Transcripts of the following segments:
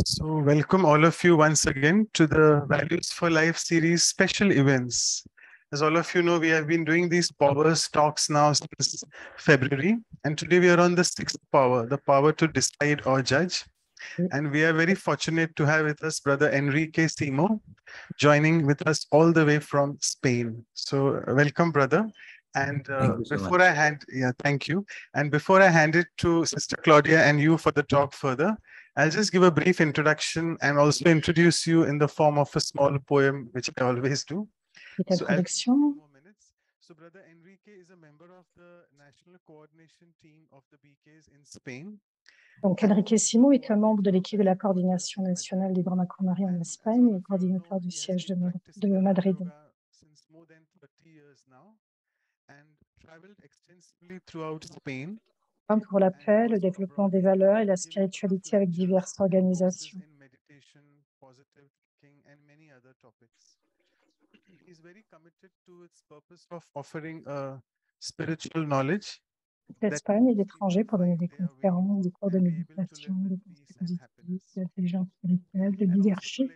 So welcome all of you once again to the Values for Life series special events. As all of you know, we have been doing these powers talks now since February, and today we are on the sixth power, the power to decide or judge. And we are very fortunate to have with us Brother Enrique Simo, joining with us all the way from Spain. So welcome, brother. And Thank you so before much. thank you. And before I hand it to Sister Claudia and you for the talk further, I'll just give a brief introduction and also introduce you in the form of a small poem, which I always do. Petite introduction. So Brother Enrique is a member of the National Coordination Team of the BKs in Spain. Donc, Enrique Simo est un membre de l'équipe de la coordination nationale des Brahma Kumaris en Espagne et coordinateur du siège de Madrid. Pour la paix, le développement des valeurs et la spiritualité avec diverses organisations. He is very committed to its purpose of offering spiritual knowledge. L'Espagne et l'étranger pour donner des conférences, des cours de méditation, de pensée positive, d'intelligence spirituelle, de leadership.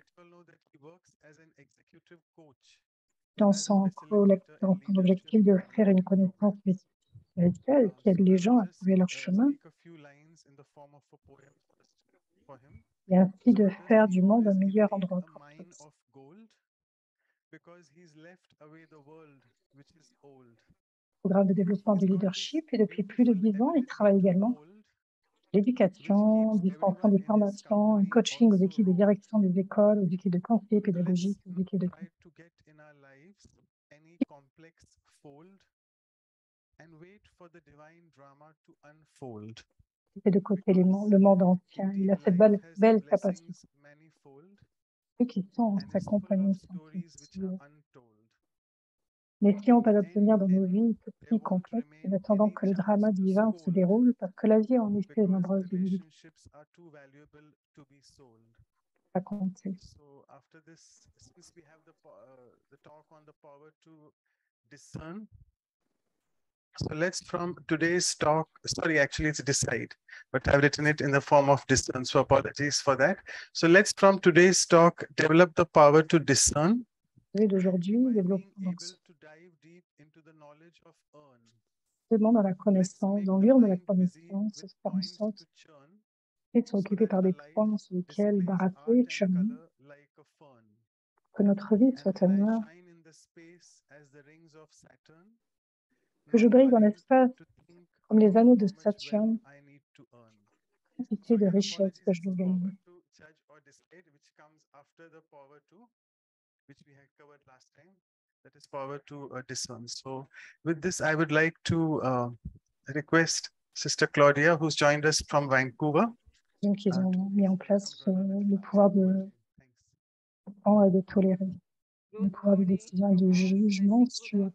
Dans son objectif d'offrir une connaissance spirituelle qui aide les gens à trouver leur chemin et ainsi de faire du monde un meilleur endroit pour tous. Programme de développement du leadership et depuis plus de 10 ans, il travaille également l'éducation, dispensant des formations, un coaching aux équipes de direction des écoles, aux équipes de conseil pédagogique, aux équipes de et de côté le monde entier. Il a cette belle capacité. Ceux qui sont en sa compagnie sont précieux. Mais si on peut l'obtenir dans nos vies petites, complexes, en attendant que le drama divin se déroule, parce que la vie a en effet de nombreuses limites à compter. So after this, since we have the talk on the power to discern, so let's from today's talk, sorry, actually it's decide, but I've written it in the form of discern, so apologies for that. So let's from today's talk develop the power to discern. D'aujourd'hui, développons dans la connaissance, dans l'urne de la connaissance, faire en sorte de s'occuper par des points sur lesquels barater, chemin, que notre vie soit un art, que je brille dans l'espace comme les anneaux de Saturne, quantité de richesse que je dois gagner. Which we had covered last time, that is power to discern. So with this, I would like to request Sister Claudia, who's joined us from Vancouver. Donc, ils ont mis en place le pouvoir de comprendre et de tolérer, le pouvoir de décision et de jugement sur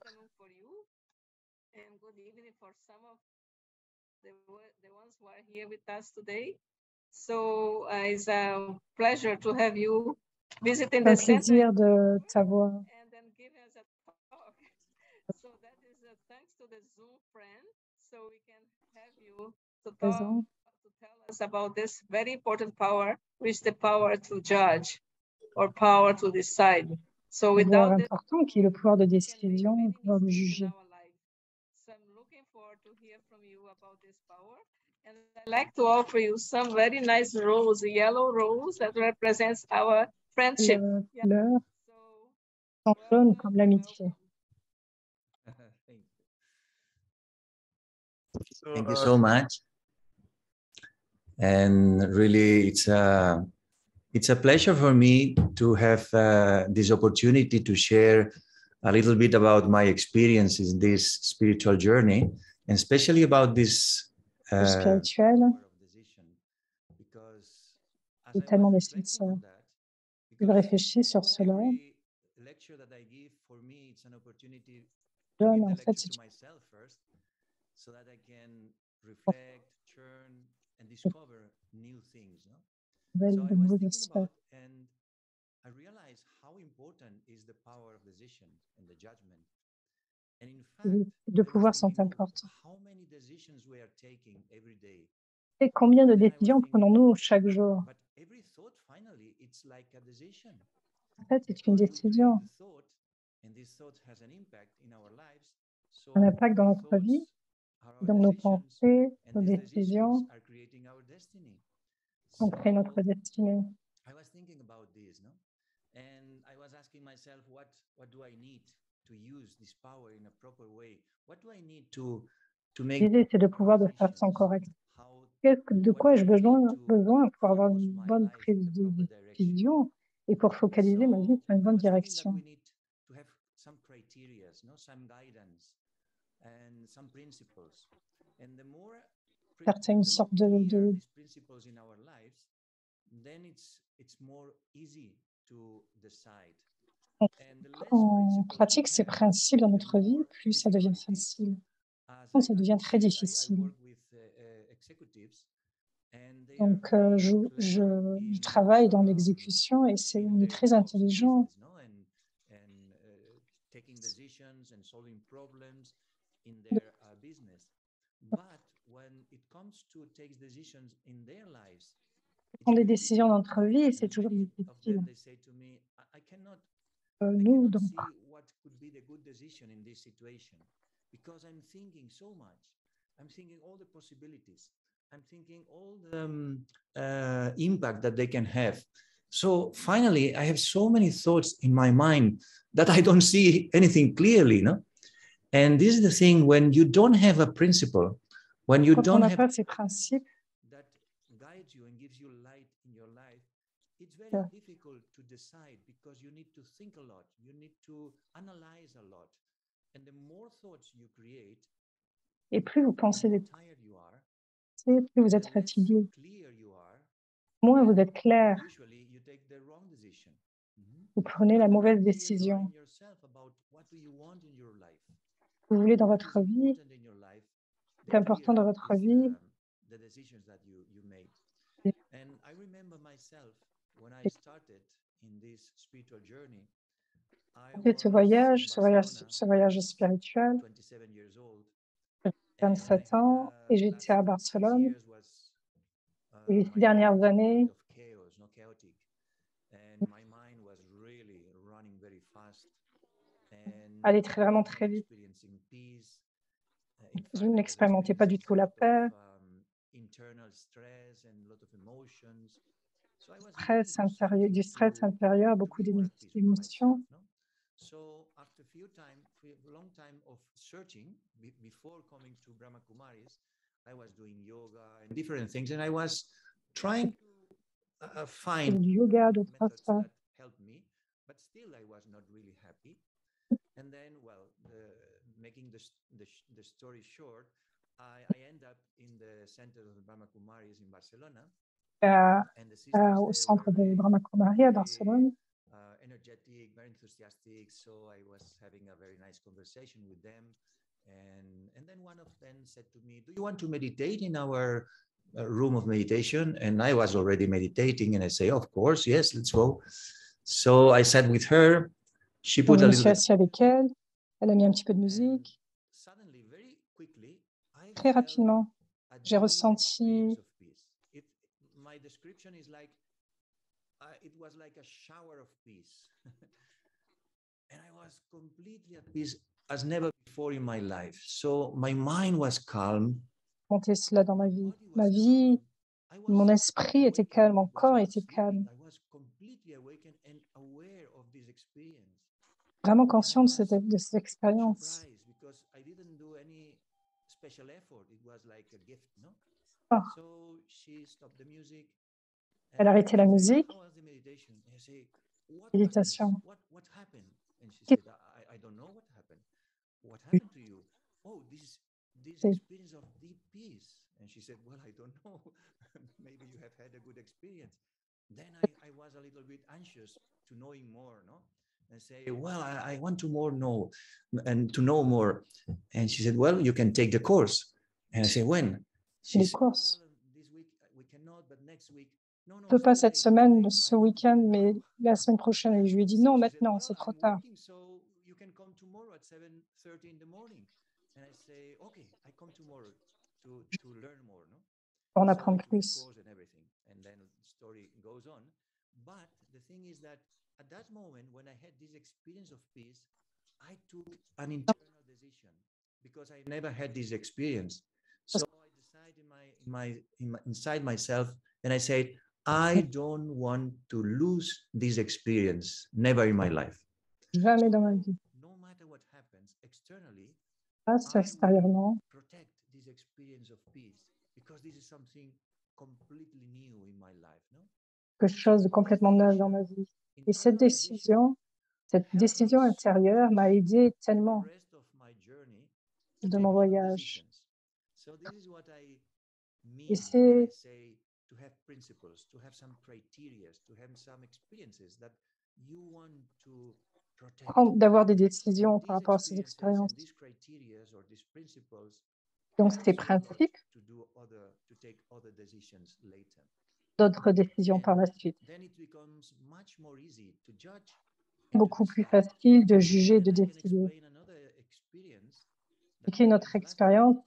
So it's a pleasure to have you visiting un the center plaisir de t'avoir. and then give us a talk. So that is thanks to the Zoom friend. So we can have you to talk, to tell us about this very important power, which is the power to judge or power to decide. So Pouvoir important qui est le pouvoir de décision, le pouvoir de juger. So I'm looking forward to hear from you about this power. And I'd like to offer you some very nice rose, yellow rose that represents our friendship. Fleur, en jaune comme l'amitié. Thank you so much. And really, it's a pleasure for me to have this opportunity to share a little bit about my experiences in this spiritual journey, and especially about this spirituel. J'ai tellement nécessaire. Je réfléchis sur cela. Donne en fait c'est so that I can reflect, churn, and discover new things. No? So I was thinking about, and I realized how important is the power of decision and the judgment. And in fact, de pouvoir sont importants. How many decisions we are taking every day? Et combien de décisions prenons-nous chaque jour? But every thought En fait, c'est une décision. Un impact dans notre vie, dans nos pensées, nos décisions, on crée notre destinée. I was thinking about this, no? And I was asking myself, what do I need to use this power in a proper way? What do I need to make L'idée, c'est de pouvoir de façon correcte. De quoi ai-je besoin pour avoir une bonne prise de décision et pour focaliser ma vie sur une bonne direction? Certaines sortes de on pratique ces principes dans notre vie, plus ça devient facile. Quand ça devient très difficile. Donc, je travaille dans l'exécution et on est très intelligent. Prendre des décisions dans notre vie, c'est toujours difficile. Nous, donc, because I'm thinking so much. I'm thinking all the possibilities. I'm thinking all the impact that they can have. So finally, I have so many thoughts in my mind that I don't see anything clearly, no? And this is the thing, when you don't have a principle, when you don't have ces principes, that guides you and gives you light in your life, it's very difficult to decide because you need to think a lot. You need to analyze a lot. And the more thoughts you create, et plus vous pensez des pensées, plus vous êtes fatigué, moins vous êtes clair. Vous prenez la mauvaise décision. Vous voulez dans votre vie, c'est important dans votre vie. Ce voyage spirituel, j'ai 27 ans et j'étais à Barcelone. Et les 6 dernières années, allait vraiment très vite. Je n'expérimentais pas du tout la paix. Du stress intérieur, beaucoup d'émotions. So after a long time of searching, before coming to Brahma Kumaris, I was doing yoga and different things, and I was trying to find yoga, methods that helped me, but still I was not really happy. And then, well, making the story short, I end up in the center of the Brahma Kumaris in Barcelona. Au centre de Brahma Kumaris à Barcelone. Energetic, very enthusiastic. So I was having a very nice conversation with them. And then one of them said to me, do you want to meditate in our room of meditation? And I was already meditating. And I say, of course, yes, let's go. So I sat with her. She put a little bit. Avec elle. Elle a mis un petit peu de musique. Suddenly, very quickly, très rapidement, j'ai ressenti. My description is like it was like a shower of peace. And I was completely at peace as never before in my life. So my mind was calm. Monter cela dans ma vie. Ma vie, mon esprit était calme, mon corps était calme. Vraiment conscient de cette expérience. Ah. Elle a arrêté la musique. Méditation. What happened to you? Oh, this experience of deep peace. And she said, well, I don't know. Maybe you have had a good experience. Then I was a little bit anxious to knowing more, no? And say, well, I want to know more. And she said, well, you can take the course. And I said, when? She said, well, this week we cannot, but next week. Je ne peux pas cette semaine, ce week-end, mais la semaine prochaine. Et je lui ai dit non, maintenant, c'est trop tard. You can come tomorrow at 7:30 in the morning. And I say, okay, I come tomorrow to learn more, no? Pour en apprendre plus. And then the story goes on. But the thing is that at that moment, when I had this experience of peace, I took an internal decision because I never had this experience. So I decided inside myself, and I said, I don't want to lose this experience, never in my life. Jamais dans ma vie. No matter what happens externally, extérieurement, protect this experience of peace because this is something completely new in my life, no? quelque chose de complètement neuf dans ma vie. Et cette décision intérieure m'a aidé tellement de mon voyage. Et c'est to have principles, to have some criteria, to have some experiences that you want to protect. D'avoir des décisions par rapport à ces expériences. Donc, ces principes, d'autres décisions par la suite. Beaucoup plus facile de juger, de décider. C'est une autre expérience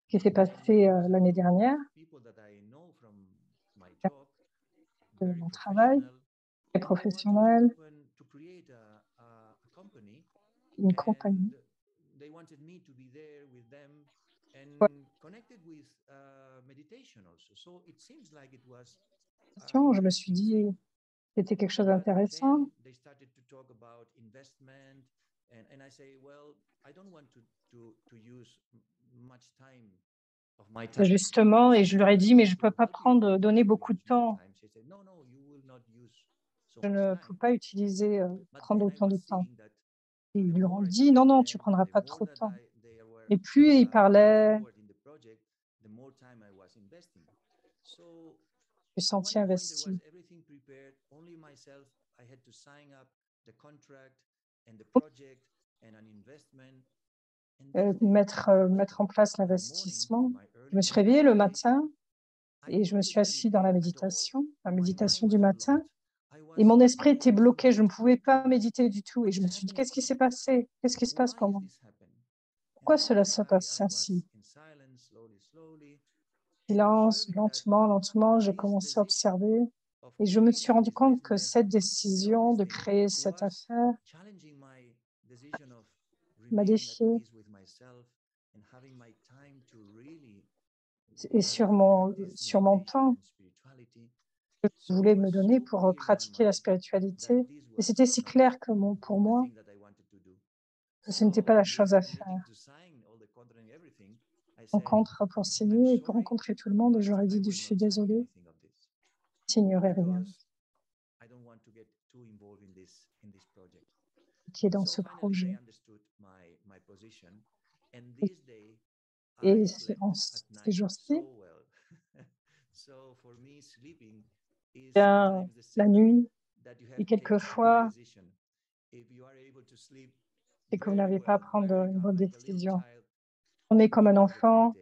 qui s'est passée l'année dernière de mon travail, très professionnel, une compagnie. Je me suis dit, c'était quelque chose d'intéressant. Justement, et je leur ai dit, mais je ne peux pas donner beaucoup de temps. Je ne peux pas prendre autant de temps. Et ils lui ont dit, non, non, tu ne prendras pas trop de temps. Et plus ils parlaient, je me sentais investi. Mettre en place l'investissement. Je me suis réveillée le matin et je me suis assise dans la méditation du matin, et mon esprit était bloqué, je ne pouvais pas méditer du tout. Et je me suis dit, qu'est-ce qui s'est passé? Qu'est-ce qui se passe pour moi? Pourquoi cela se passe ainsi? Silence, lentement, lentement, j'ai commencé à observer et je me suis rendu compte que cette décision de créer cette affaire m'a défié. Et sur mon temps que je voulais me donner pour pratiquer la spiritualité. Et c'était si clair pour moi que ce n'était pas la chose à faire. Rencontre pour signer et pour rencontrer tout le monde, et j'aurais dit, je suis désolée, je signerai rien qui est dans ce projet. Et en ces jours-ci, la nuit, et quelquefois, c'est que vous n'avez pas à prendre une bonne décision. On est comme un enfant.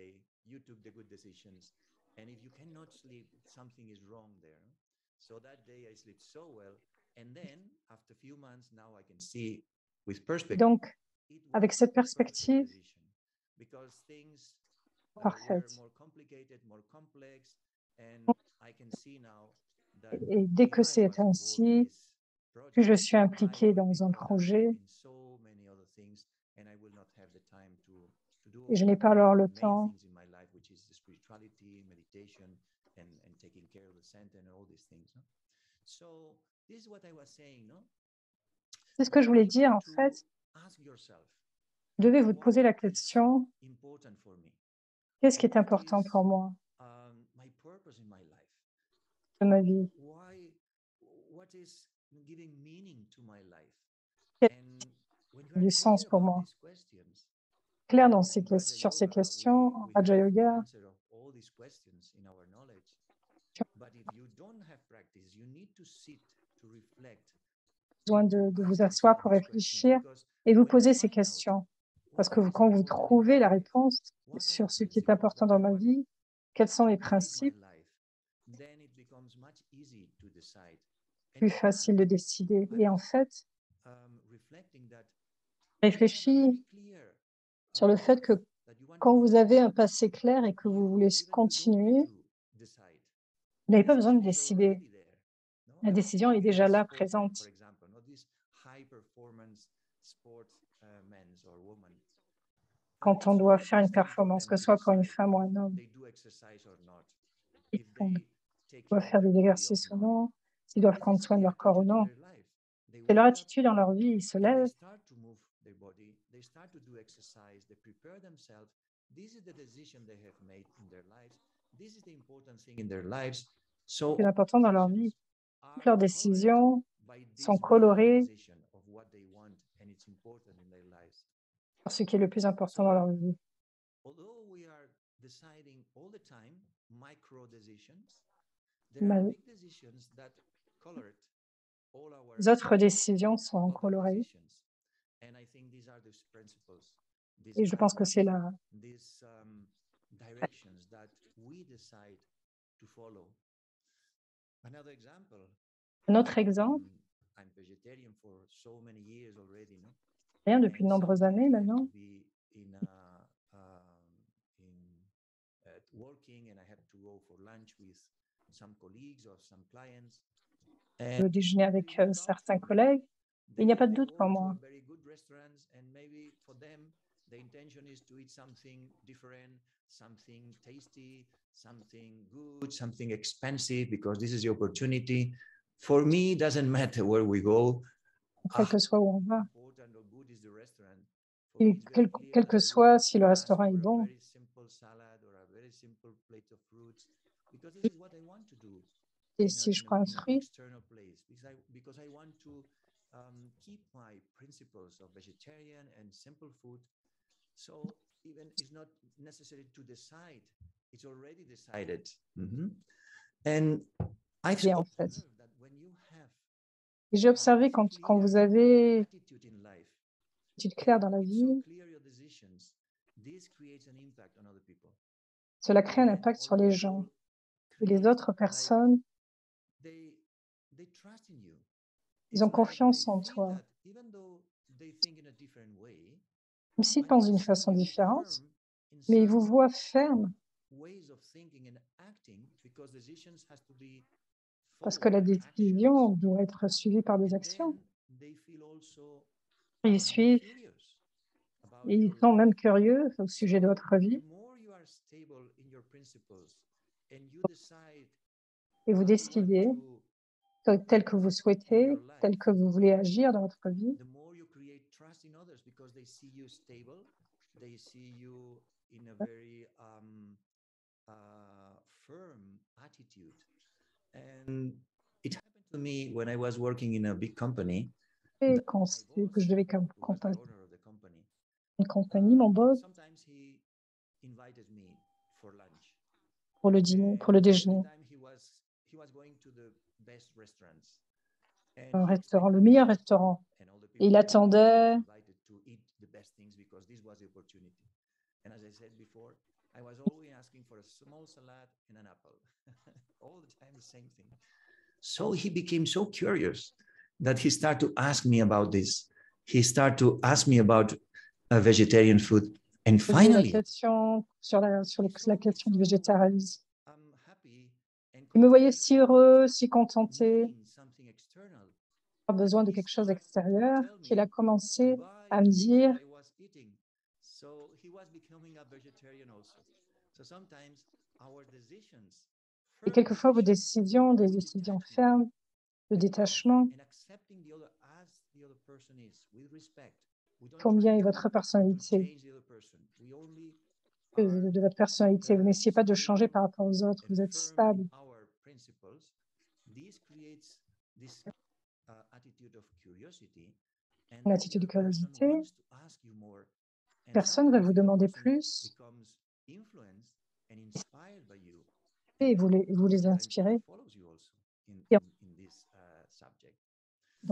Donc, avec cette perspective parfaite, et dès que c'est ainsi, plus je suis impliquée dans un projet, et je n'ai pas alors le temps c'est ce que je voulais dire, en fait. Vous devez vous poser la question, qu'est-ce qui est important pour moi de ma vie? Quel a du sens pour moi? Clair sur ces questions, en Raja Yoga, besoin de vous asseoir pour réfléchir et vous poser ces questions. Parce que quand vous trouvez la réponse sur ce qui est important dans ma vie, quels sont mes principes, plus facile de décider. Et en fait, réfléchis sur le fait que quand vous avez un passé clair et que vous voulez continuer, vous n'avez pas besoin de décider. La décision est déjà là, présente. Quand on doit faire une performance, que ce soit pour une femme ou un homme, ils doivent faire des exercices ou non, s'ils doivent prendre soin de leur corps ou non. C'est leur attitude dans leur vie, ils se lèvent. C'est important dans leur vie. Toutes leurs décisions sont colorées par ce qui est le plus important dans leur vie. Les autres décisions sont colorées. Et je pense que c'est la un autre exemple, rien depuis de nombreuses années maintenant, je déjeuner avec certains collègues. Il n'y a pas de doute pour moi. The intention is to eat something different, something tasty, something good, something expensive, because this is the opportunity. For me, it doesn't matter where we go. Quel que soit où on va. Et quel que soit si le restaurant est bon. Et si je prends un fruit, keep my principles of vegetarian and simple food. So even it's not necessary to decide, it's already decided. And I've observed that when you have j'ai observé quand vous avez une attitude claire dans la vie, cela crée un impact sur les gens. Et les autres personnes, ils ont confiance en toi. Même s'ils pensent d'une façon différente, mais ils vous voient ferme. Parce que la décision doit être suivie par des actions. Ils suivent, et ils sont même curieux au sujet de votre vie. Et vous décidez tel que vous souhaitez, tel que vous voulez agir dans votre vie. They see you in a very firm attitude. And it happened to me when I was working in a big company. Et quand que je devais accompagner une compagnie, mon boss, pour le dîner, pour le déjeuner, un restaurant, le meilleur restaurant. Et il attendait. And as I said before, I was always asking for a small salad and an apple. All the time, the same thing. So he became so curious that he started to ask me about this. He started to ask me about vegetarian food. And finally, la question sur la question du végétarisme. Il me voyait si heureux, si contenté, pas besoin de quelque chose d'extérieur, qu'il a commencé à me dire et quelquefois vos décisions, des décisions fermes, de détachement, combien est votre personnalité, de votre personnalité. Vous n'essayez pas de changer par rapport aux autres, vous êtes stable. Une attitude de curiosité. Personne ne va vous demander plus et vous les inspirez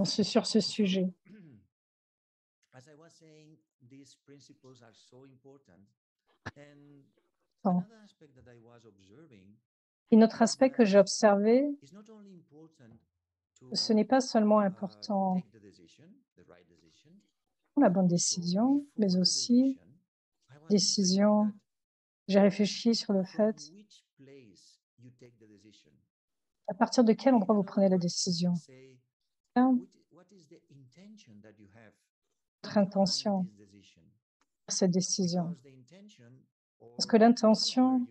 sur ce sujet. Bon. Un autre aspect que j'ai observé, ce n'est pas seulement important la bonne décision, mais aussi décision. J'ai réfléchi sur le fait À partir de quel endroit vous prenez la décision? Votre intention pour cette décision. Parce que l'intention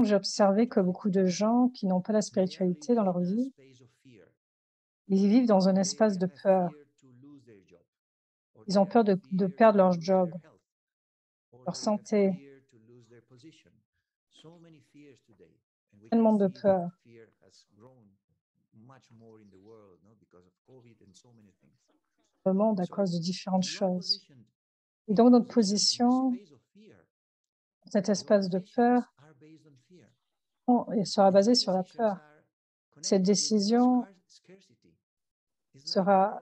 j'ai observé que beaucoup de gens qui n'ont pas la spiritualité dans leur vie, ils vivent dans un espace de peur. Ils ont peur de perdre leur job, leur santé. Tellement de peur. Le monde à cause de différentes choses. Et donc notre position, cet espace de peur, sera basée sur la peur. Cette décision sera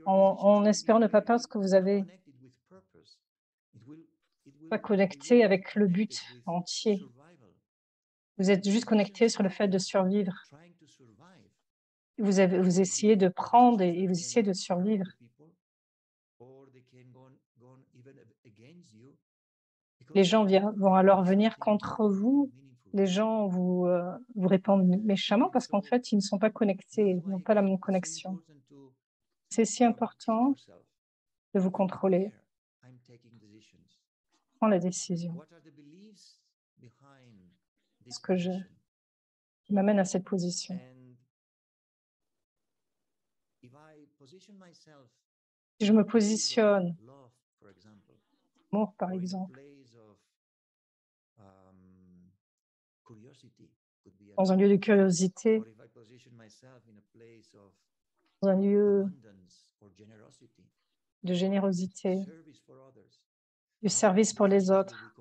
en espérant ne pas perdre ce que vous avez, pas connecté avec le but entier. Vous êtes juste connecté sur le fait de survivre. Vous essayez de prendre et vous essayez de survivre. Les gens vont alors venir contre vous. Les gens vous répondent méchamment parce qu'en fait, ils ne sont pas connectés, ils n'ont pas la même connexion. C'est si important de vous contrôler. Prends la décision. Ce que qui m'amène à cette position. Si je me positionne, amour par exemple, dans un lieu de curiosité, dans un lieu de générosité, du service pour les autres,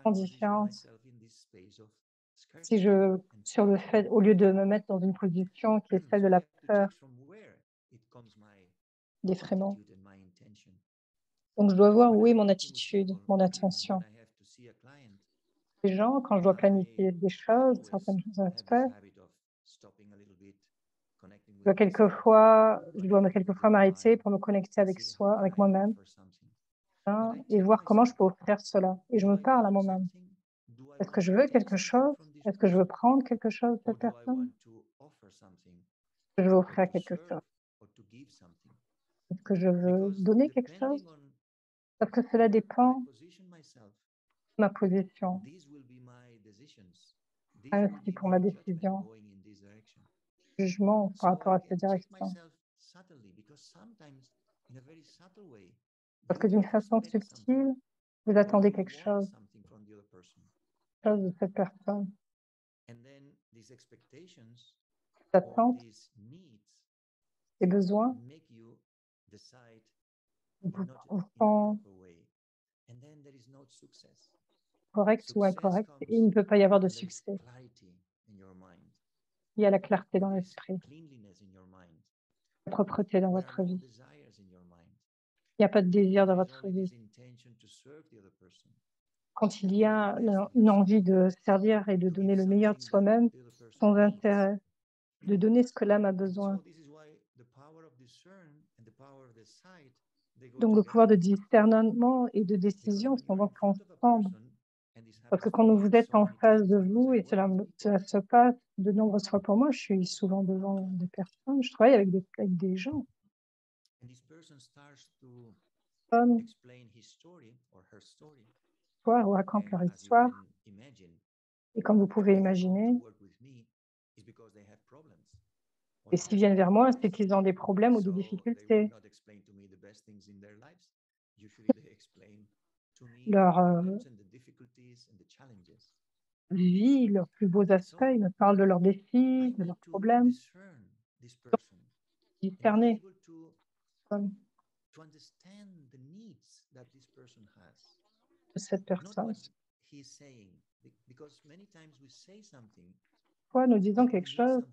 en différence. Si sur le fait, au lieu de me mettre dans une position qui est celle de la peur, d'effraiement. Donc, je dois voir où est mon attitude, mon attention. Les gens, quand je dois planifier des choses, certains aspects, je dois quelquefois m'arrêter pour me connecter avec moi-même, et voir comment je peux offrir cela. Et je me parle à moi-même. Est-ce que je veux quelque chose? Est-ce que je veux prendre quelque chose de cette personne? Est-ce que je veux offrir quelque chose? Est-ce que je veux donner quelque chose? Parce que cela dépend de ma position. Ainsi pour ma décision, jugement par rapport à cette direction. Parce que d'une façon subtile, vous attendez quelque chose de cette personne. Attentes, et besoins vous font correct ou incorrect, et il ne peut pas y avoir de succès. Il y a la clarté dans l'esprit, la propreté dans votre vie. Il n'y a pas de désir dans votre vie. Quand il y a une envie de servir et de donner le meilleur de soi-même, sans intérêt, de donner ce que l'âme a besoin. Donc, le pouvoir de discernement et de décision sont donc ensemble. Parce que quand vous êtes en face de vous, et cela se passe de nombreuses fois pour moi, je suis souvent devant des personnes, je travaille avec des gens. Racontent leur histoire. Et comme vous pouvez imaginer, et s'ils viennent vers moi, c'est qu'ils ont des problèmes ou des difficultés. Leur vie, leurs plus beaux aspects, ils me parlent de leurs défis, de leurs problèmes. Discerner de cette personne. Pourquoi nous disons quelque chose,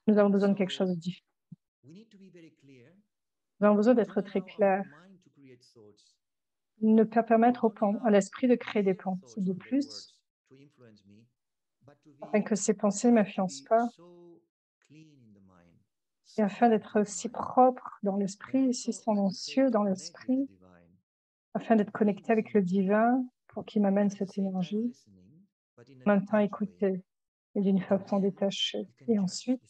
nous avons besoin de quelque chose de différent. Nous avons besoin d'être très clairs. ne pas permettre à l'esprit de créer des pensées de plus, afin que ces pensées ne m'influencent pas, et afin d'être si propre dans l'esprit, si silencieux dans l'esprit, afin d'être connecté avec le divin pour qu'il m'amène cette énergie, en même temps écouter et d'une façon détachée. Et ensuite,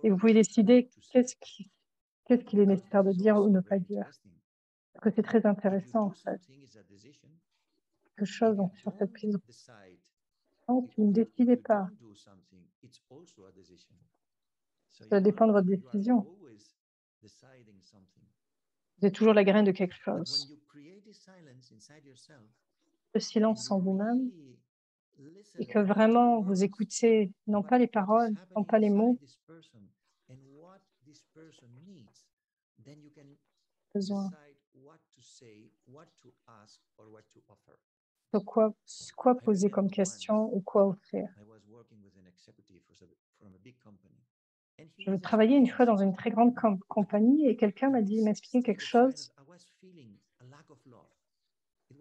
et vous pouvez décider qu'est-ce qu'il est nécessaire de dire ou ne pas dire. Parce que c'est très intéressant, en fait. Quelque chose sur cette prise. Donc, vous ne décidez pas. Ça dépend de votre décision. Vous êtes toujours la graine de quelque chose. Le silence en vous-même, et que vraiment vous écoutez non pas les paroles, non pas les mots, besoin. De quoi poser comme question ou quoi offrir. Je travaillais une fois dans une très grande compagnie et quelqu'un m'a expliqué quelque chose.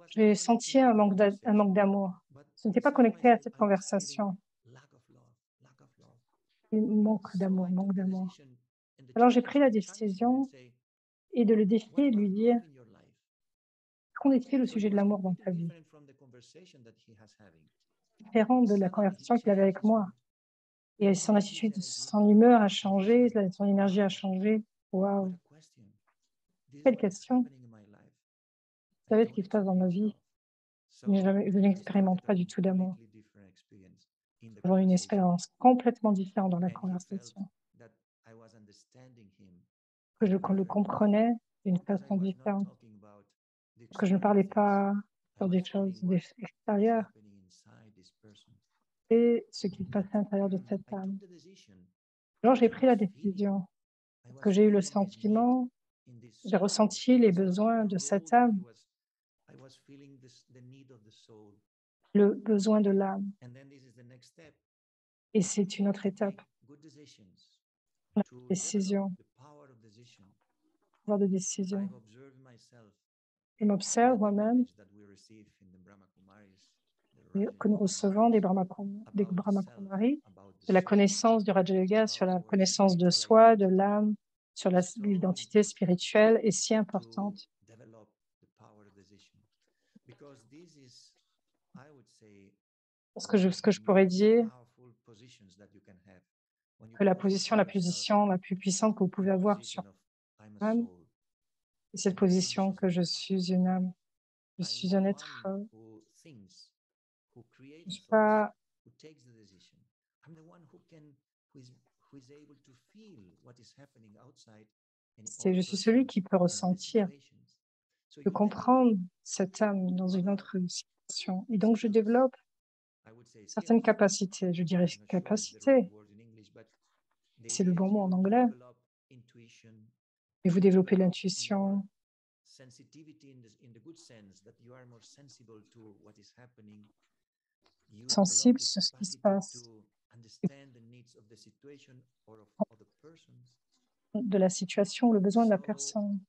J'ai senti un manque d'amour. Je n'étais pas connectée à cette conversation. Manque d'amour, manque d'amour. Alors j'ai pris la décision et de le défier et de lui dire qu'on était le sujet de l'amour dans ta vie. Différent de la conversation qu'il avait avec moi. Et son attitude, son humeur a changé, son énergie a changé. Waouh! Quelle question! Vous savez ce qui se passe dans ma vie? Je n'expérimente pas du tout d'amour. Avoir une expérience complètement différente dans la conversation. Que je le comprenais d'une façon différente. Que je ne parlais pas sur des choses extérieures. Et ce qui se passait à l'intérieur de cette âme. Alors j'ai pris la décision. Parce que j'ai eu le sentiment, j'ai ressenti les besoins de cette âme. Le besoin de l'âme. Et c'est une autre étape. La décision. Pouvoir de décision. Je m'observe moi-même que nous recevons des Brahma Kumaris, de la connaissance du Raja Yoga sur la connaissance de soi, de l'âme, sur l'identité spirituelle est si importante. Parce que ce que je pourrais dire, que la position la plus puissante que vous pouvez avoir sur l'âme, c'est cette position que je suis une âme, je suis un être. Je suis pas. Je suis celui qui peut ressentir, de comprendre cette âme dans une autre situation. Et donc, je développe certaines capacités. Je dirais capacités. C'est le bon mot en anglais. Et vous développez l'intuition. Sensible sur ce qui se passe. De la situation ou le besoin de la personne.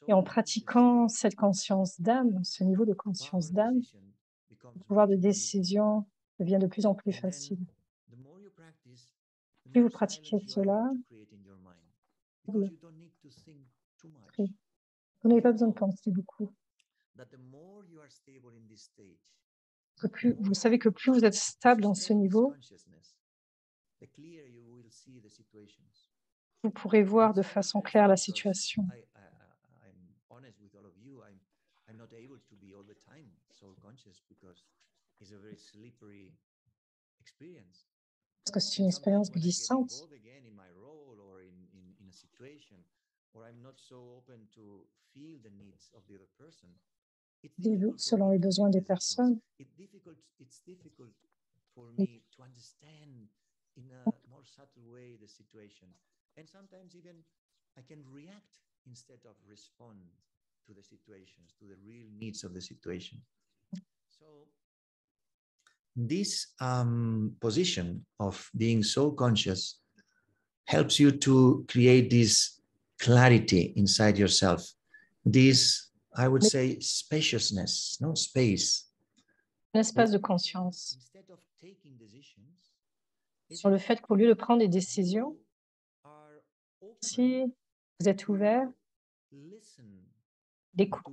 Et en pratiquant cette conscience d'âme, ce niveau de conscience d'âme, le pouvoir de décision devient de plus en plus facile. Plus vous pratiquez cela, vous n'avez pas besoin de penser beaucoup. Vous savez que plus vous êtes stable dans ce niveau, vous pourrez voir de façon claire la situation. Parce que c'est une expérience glissante. Selon les besoins des personnes. And sometimes even I can react instead of respond to the situations, to the real needs of the situation. So this position of being so conscious helps you to create this clarity inside yourself, this, I would say, spaciousness, no space. Un espace de conscience sur le fait qu'au lieu de prendre des décisions, si vous êtes ouvert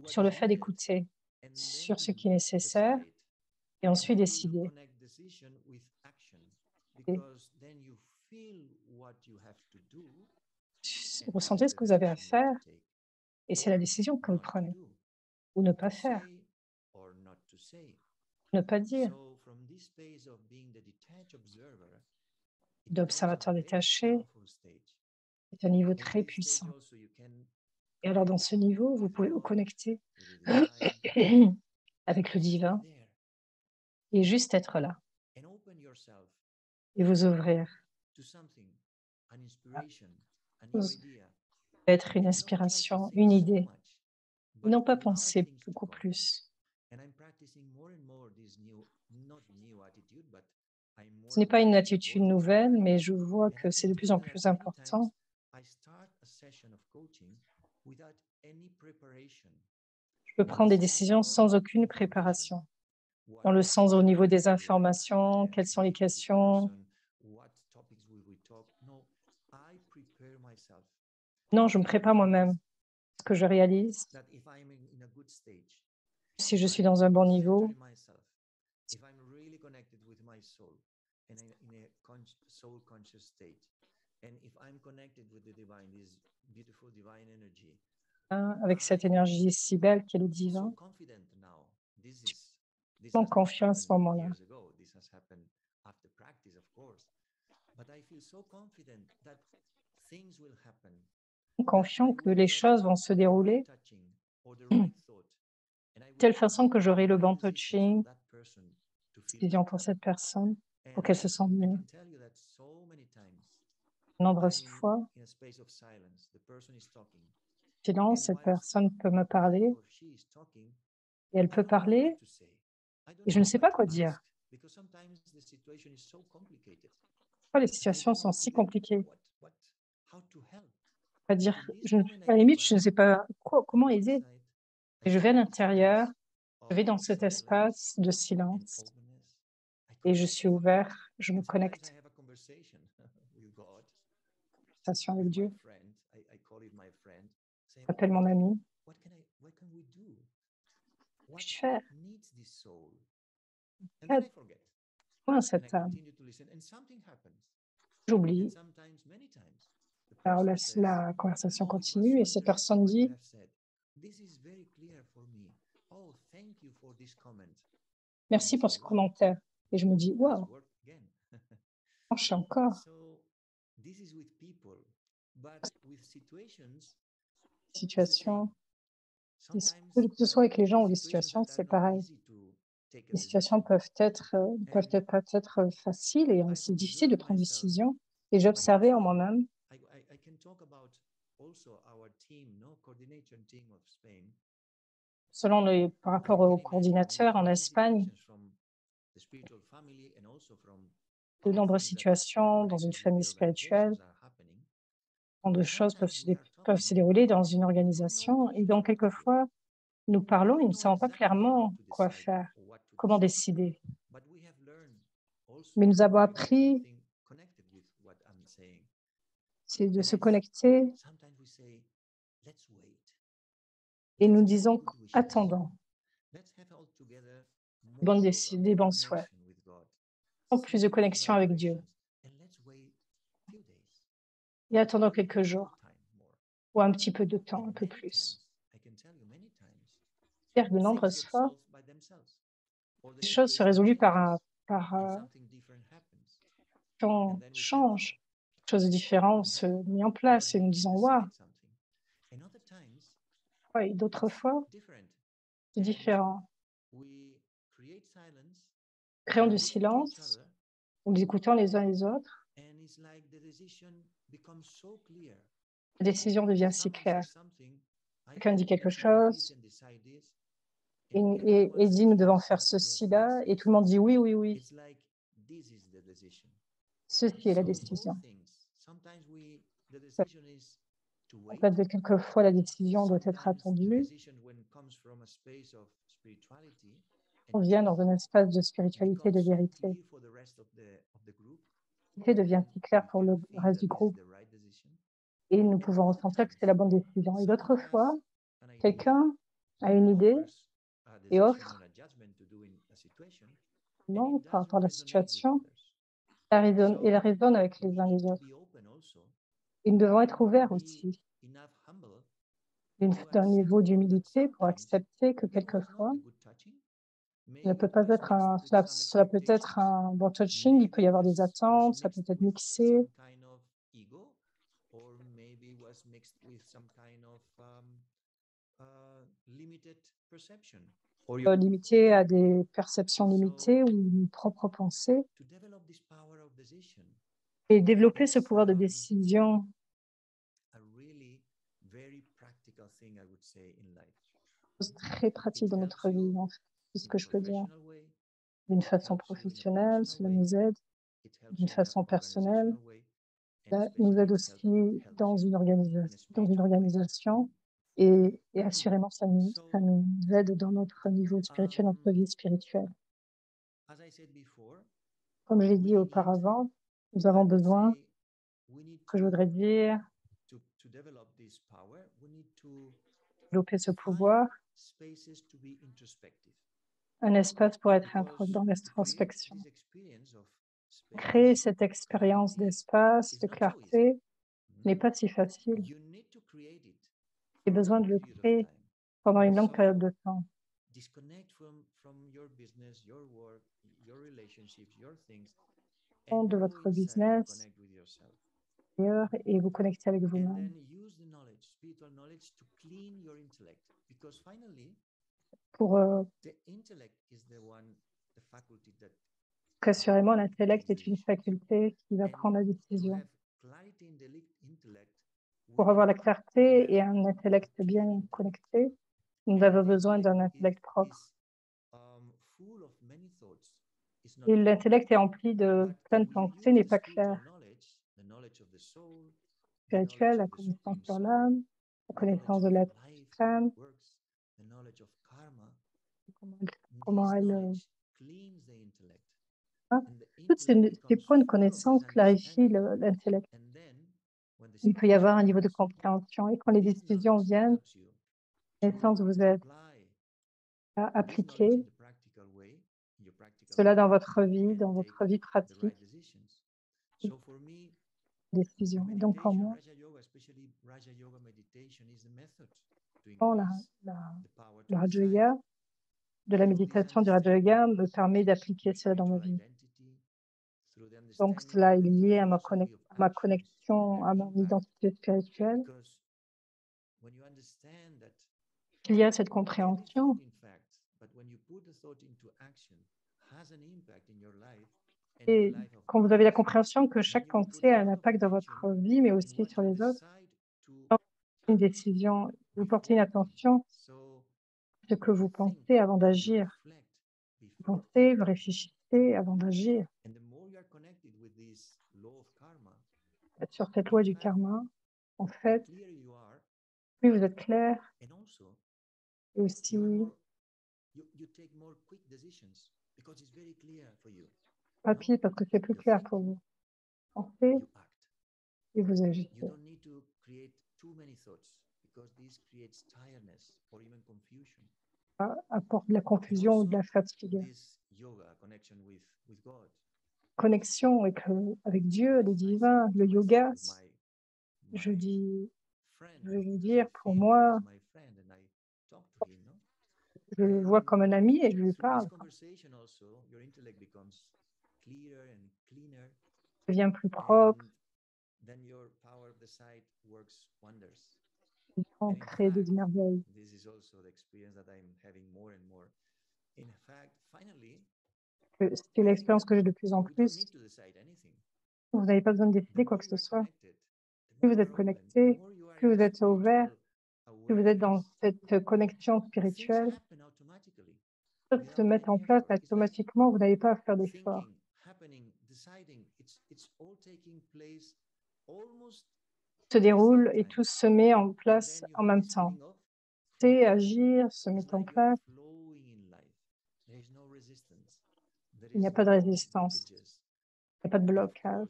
sur le fait d'écouter, sur ce qui est nécessaire, et ensuite décider. Et ressentez ce que vous avez à faire, et c'est la décision que vous prenez, ou ne pas faire, ne pas dire. D'observateur détaché est un niveau très puissant. Et alors, dans ce niveau, vous pouvez vous connecter avec le divin et juste être là et vous ouvrir. Être une inspiration, une idée, et non pas penser beaucoup plus. Ce n'est pas une attitude nouvelle, mais je vois que c'est de plus en plus important. Je peux prendre des décisions sans aucune préparation. Dans le sens au niveau des informations, quelles sont les questions. Non, je me prépare moi-même. Ce que je réalise, si je suis dans un bon niveau, avec cette énergie si belle qui est le divin, je suis en confiance à ce moment-là. Confiant que les choses vont se dérouler de telle façon que j'aurai le bon touching, décision pour cette personne, pour qu'elle se sente mieux. De nombreuses fois, silence, cette personne peut me parler et elle peut parler et je ne sais pas quoi dire. Pourquoi les situations sont si compliquées? C'est-à-dire, à la limite, je ne sais pas comment aider. Et je vais à l'intérieur, je vais dans cet espace de silence et je suis ouvert, je me connecte. Conversation avec Dieu. J'appelle mon ami. Que puis-je faire? Quoi cette âme? J'oublie. Alors la conversation continue et cette personne dit « Merci pour ce commentaire ». Et je me dis « Wow, je suis encore ». Situation, que ce soit avec les gens ou les situations, c'est pareil. Les situations peuvent être peut-être faciles et c'est difficile de prendre une décision. Et j'ai observé en moi-même par rapport au coordinateur en Espagne, de nombreuses situations dans une famille spirituelle, tant de choses peuvent se dérouler dans une organisation. Et donc, quelquefois, nous parlons et nous ne savons pas clairement quoi faire, comment décider. Mais nous avons appris c'est de se connecter et nous disons attendons, des bons souhaits, plus de connexion avec Dieu. Et attendons quelques jours ou un petit peu de temps, un peu plus. De nombreuses fois, les choses se résolent quand on change, choses différentes se mettent en place et nous disons waouh. Et d'autres fois, c'est différent. Créons du silence, nous écoutons les uns les autres. La décision devient si claire. Quelqu'un dit quelque chose et dit nous devons faire ceci là et tout le monde dit oui, oui. Ceci est la décision. En fait, quelquefois, la décision doit être attendue. On vient dans un espace de spiritualité, de vérité. La vérité devient si claire pour le reste du groupe et nous pouvons ressentir que c'est la bonne décision. Et d'autres fois, quelqu'un a une idée et offre non par rapport à la situation, il résonne avec les uns les autres. Et nous devons être ouverts aussi d'un niveau d'humilité pour accepter que quelquefois, cela peut pas être cela peut être un bon touching, il peut y avoir des attentes, ça peut être mixé. Limité à des perceptions limitées ou une propre pensée. Et développer ce pouvoir de décision très pratique dans notre vie, en fait, c'est ce que je peux dire. D'une façon professionnelle, cela nous aide. D'une façon personnelle, ça nous aide aussi dans une organisation et assurément, ça nous aide dans notre niveau spirituel, notre vie spirituelle. Comme j'ai dit auparavant, nous avons besoin, que je voudrais dire, développer ce pouvoir, un espace pour être dans l'introspection. Créer cette expérience d'espace, de clarté, n'est pas si facile. J'ai besoin de le créer pendant une longue période de temps. De votre business et vous connecter avec vous-même. Pour qu'assurément l'intellect est une faculté qui va prendre la décision. Pour avoir la clarté et un intellect bien connecté, nous avons besoin d'un intellect propre. Et l'intellect est rempli de plein de pensées, n'est pas clair. Spirituel, la connaissance sur l'âme, la connaissance de la femme, comment elle... Toutes ces points de connaissance clarifient l'intellect. Il peut y avoir un niveau de compréhension et quand les décisions viennent, la connaissance vous aide à appliquer cela dans votre vie pratique. Décision. Et donc, pour moi, le Raja Yoga, de la méditation du Raja Yoga me permet d'appliquer cela dans ma vie. Donc, cela est lié à ma connexion, à mon identité spirituelle. Il y a cette compréhension. Et quand vous avez la compréhension que chaque pensée a un impact dans votre vie, mais aussi sur les autres, une décision, vous portez une attention à ce que vous pensez avant d'agir. Vous pensez, vous réfléchissez avant d'agir. Sur cette loi du karma, en fait, plus vous êtes clair, et aussi rapide parce que c'est plus clair pour vous. Pensez et vous agissez. Ça apporte de la confusion ou de la fatigue. Connexion avec Dieu, le divin, le yoga, je veux dire, pour moi, je le vois comme un ami et je lui parle. Il devient plus propre. On crée des merveilles. C'est l'expérience que j'ai de plus en plus. Vous n'avez pas besoin de décider quoi que ce soit. Plus vous êtes connecté, plus vous êtes ouvert, plus vous êtes dans cette connexion spirituelle, les choses se mettent en place automatiquement, vous n'avez pas à faire d'efforts. se déroule et tout se met en place en même temps. C'est agir, se met en place. Il n'y a pas de résistance. Il n'y a pas de blocage.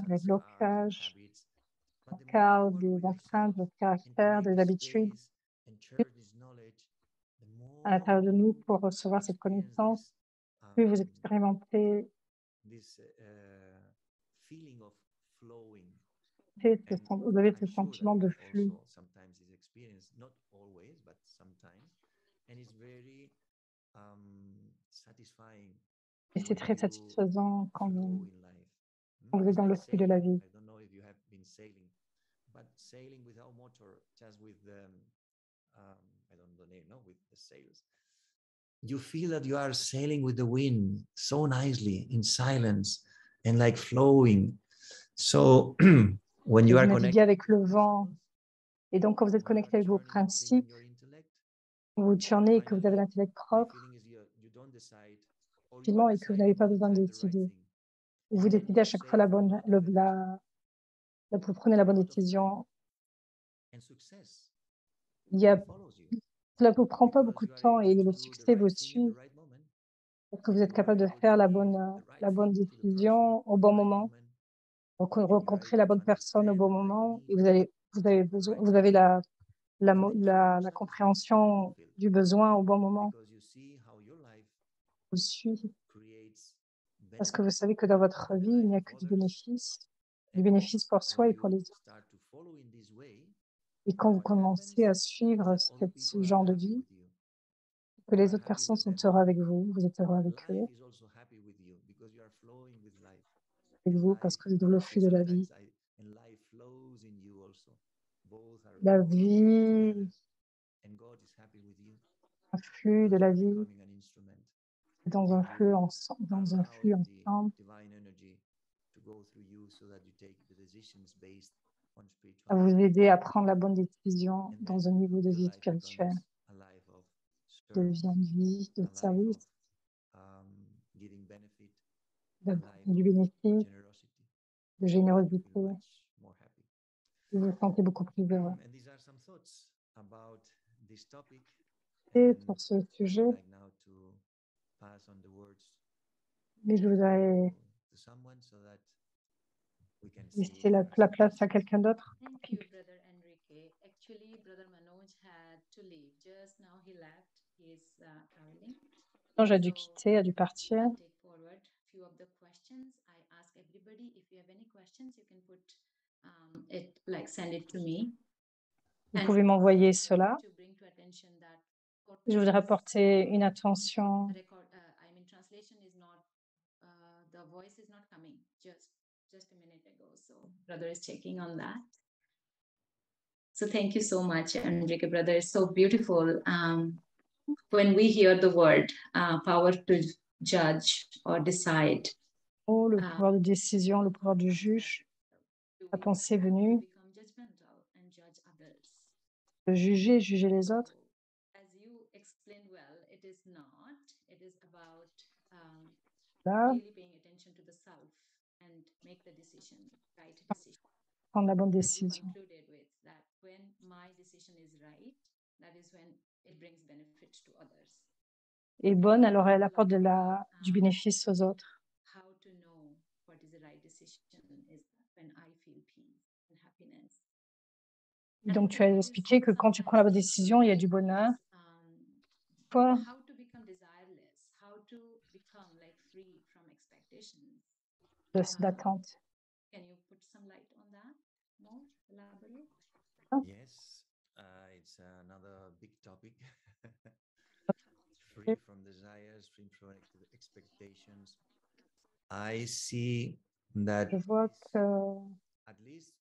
Les blocages, des enfants, de caractère, des habitudes à l'intérieur de nous pour recevoir cette connaissance. Plus vous expérimentez vous avez ce sentiment de flux. Et c'est très satisfaisant quand vous êtes dans le flux de la vie. You feel that you are sailing with the wind so nicely in silence and like flowing. So when you are connected avec le vent, et donc quand vous êtes connecté avec vos principes, vous tournez et que vous avez l'intellect propre, et que vous n'avez pas besoin de décider. Vous décidez à chaque fois vous prenez la bonne décision. Cela ne vous prend pas beaucoup de temps et le succès vous suit parce que vous êtes capable de faire la bonne décision au bon moment, rencontrer la bonne personne au bon moment et vous avez la compréhension du besoin au bon moment. Vous suit parce que vous savez que dans votre vie, il n'y a que du bénéfice pour soi et pour les autres. Et quand vous commencez à suivre ce genre de vie, que les autres personnes sont heureuses avec vous, vous êtes heureux avec eux, parce que vous êtes dans le flux de la vie. La vie, un flux de la vie, dans un flux ensemble. À vous aider à prendre la bonne décision dans un niveau de vie spirituel, de vie de service, du bénéfice, de générosité. Vous vous sentez beaucoup plus heureux. Et pour ce sujet, mais je voudrais laisser la place à quelqu'un d'autre. Manoj a dû quitter, a dû partir. Vous pouvez m'envoyer cela. Je voudrais apporter une attention. The voice is not coming just a minute ago, so brother is checking on that. So thank you so much, Enrique brother. It's so beautiful when we hear the word power to judge or decide. Oh, le pouvoir de décision, le pouvoir du juge. La pensée venue de juger les autres. As you explained well, it is about really paying attention to the self and make the decision, right decision. Prendre la bonne décision. That when my decision is right, that is when it brings benefit to others. Et bonne, alors elle apporte du bénéfice aux autres. How to know what is the right decision is when I feel peace and happiness. Donc tu as expliqué que quand tu prends la bonne décision, il y a du bonheur. Quoi? How to become desireless, how to become like free from expectations. D'attente. Can you put some light on that? More elaborate? Yes, it's another big topic. Free from desires, free from expectations. I see that Je vois que, at least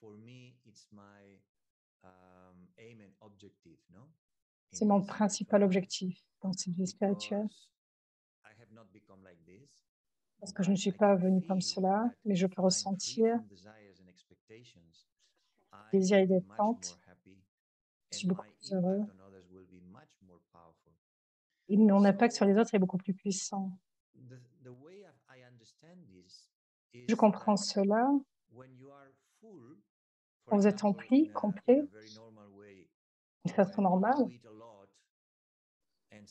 for me, it's my aim and objective, no? C'est mon principal objectif dans cette vie spirituelle. Parce que je ne suis pas venue comme cela, mais je peux ressentir désir et d'attente. Je suis beaucoup plus heureux. Et mon impact sur les autres est beaucoup plus puissant. Je comprends cela. Quand vous êtes empli, complet, d'une façon normale,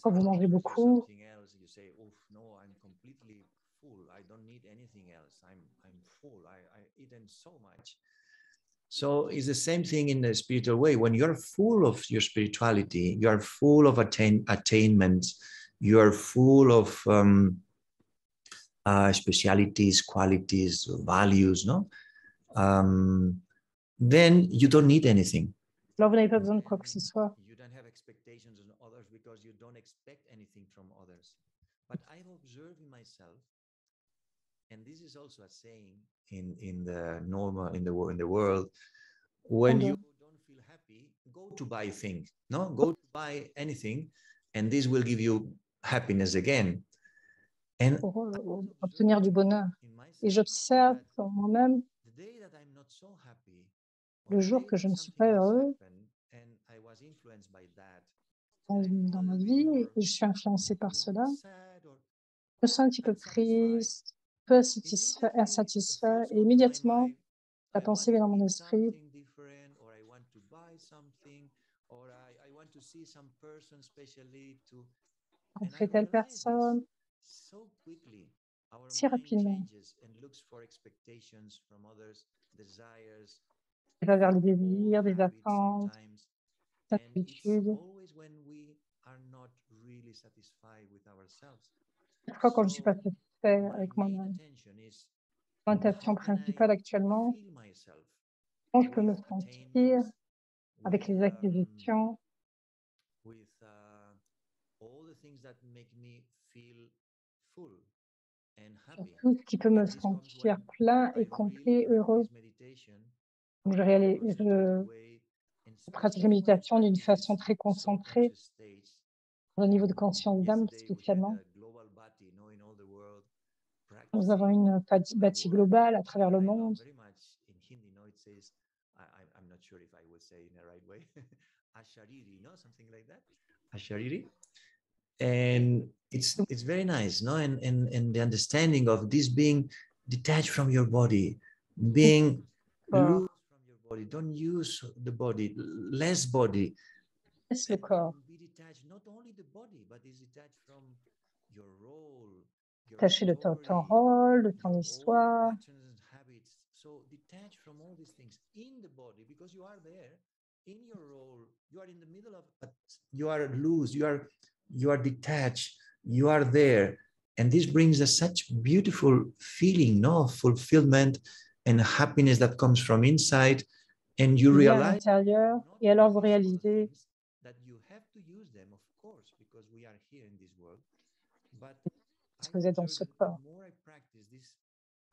quand vous mangez beaucoup, so it's the same thing in the spiritual way. When you're full of your spirituality, you are full of attainments, you are full of specialities, qualities, values, no? Then you don't need anything. alors vous n'avez pas besoin de quoi que ce soit. You don't have expectations on others because you don't expect anything from others. But I've observed in myself, and this is also a saying in the normal in the world, when you don't feel happy, go to buy things, no, go to buy anything, and this will give you happiness again. And pour obtenir du bonheur. Et j'observe en moi-même le jour que je ne suis pas heureux dans ma vie et je suis influencée par cela, je me sens un petit peu triste, peu insatisfait et immédiatement la pensée vient dans mon esprit. Rencontrer telle personne si rapidement. Il va vers les désirs, des attentes, des habitudes. Parfois, quand je ne suis pas satisfait avec moi-même, l'intention principale actuellement, quand je peux me sentir avec les acquisitions, tout ce qui peut me sentir plein et complet, heureux. Donc, je pratique la méditation d'une façon très concentrée, au niveau de conscience d'âme spécialement. Nous avons une bâtie globale à travers le monde. And it's very nice, no? And the understanding of this being detached from your body, being loose from your body, don't use the body, less body. Laisse le corps. Be detached, not only the body, but is detached from your role. Détaché de ton rôle, de ton histoire. So detached from all these things in the body, because you are there in your role, you are in the middle of, but you are loose, you are detached, you are there, and this brings us such beautiful feeling, no, fulfillment and happiness that comes from inside, and you realize et alors vous réalisez that you have to use them, of course, because we are here in this world, but parce que vous êtes dans ce corps.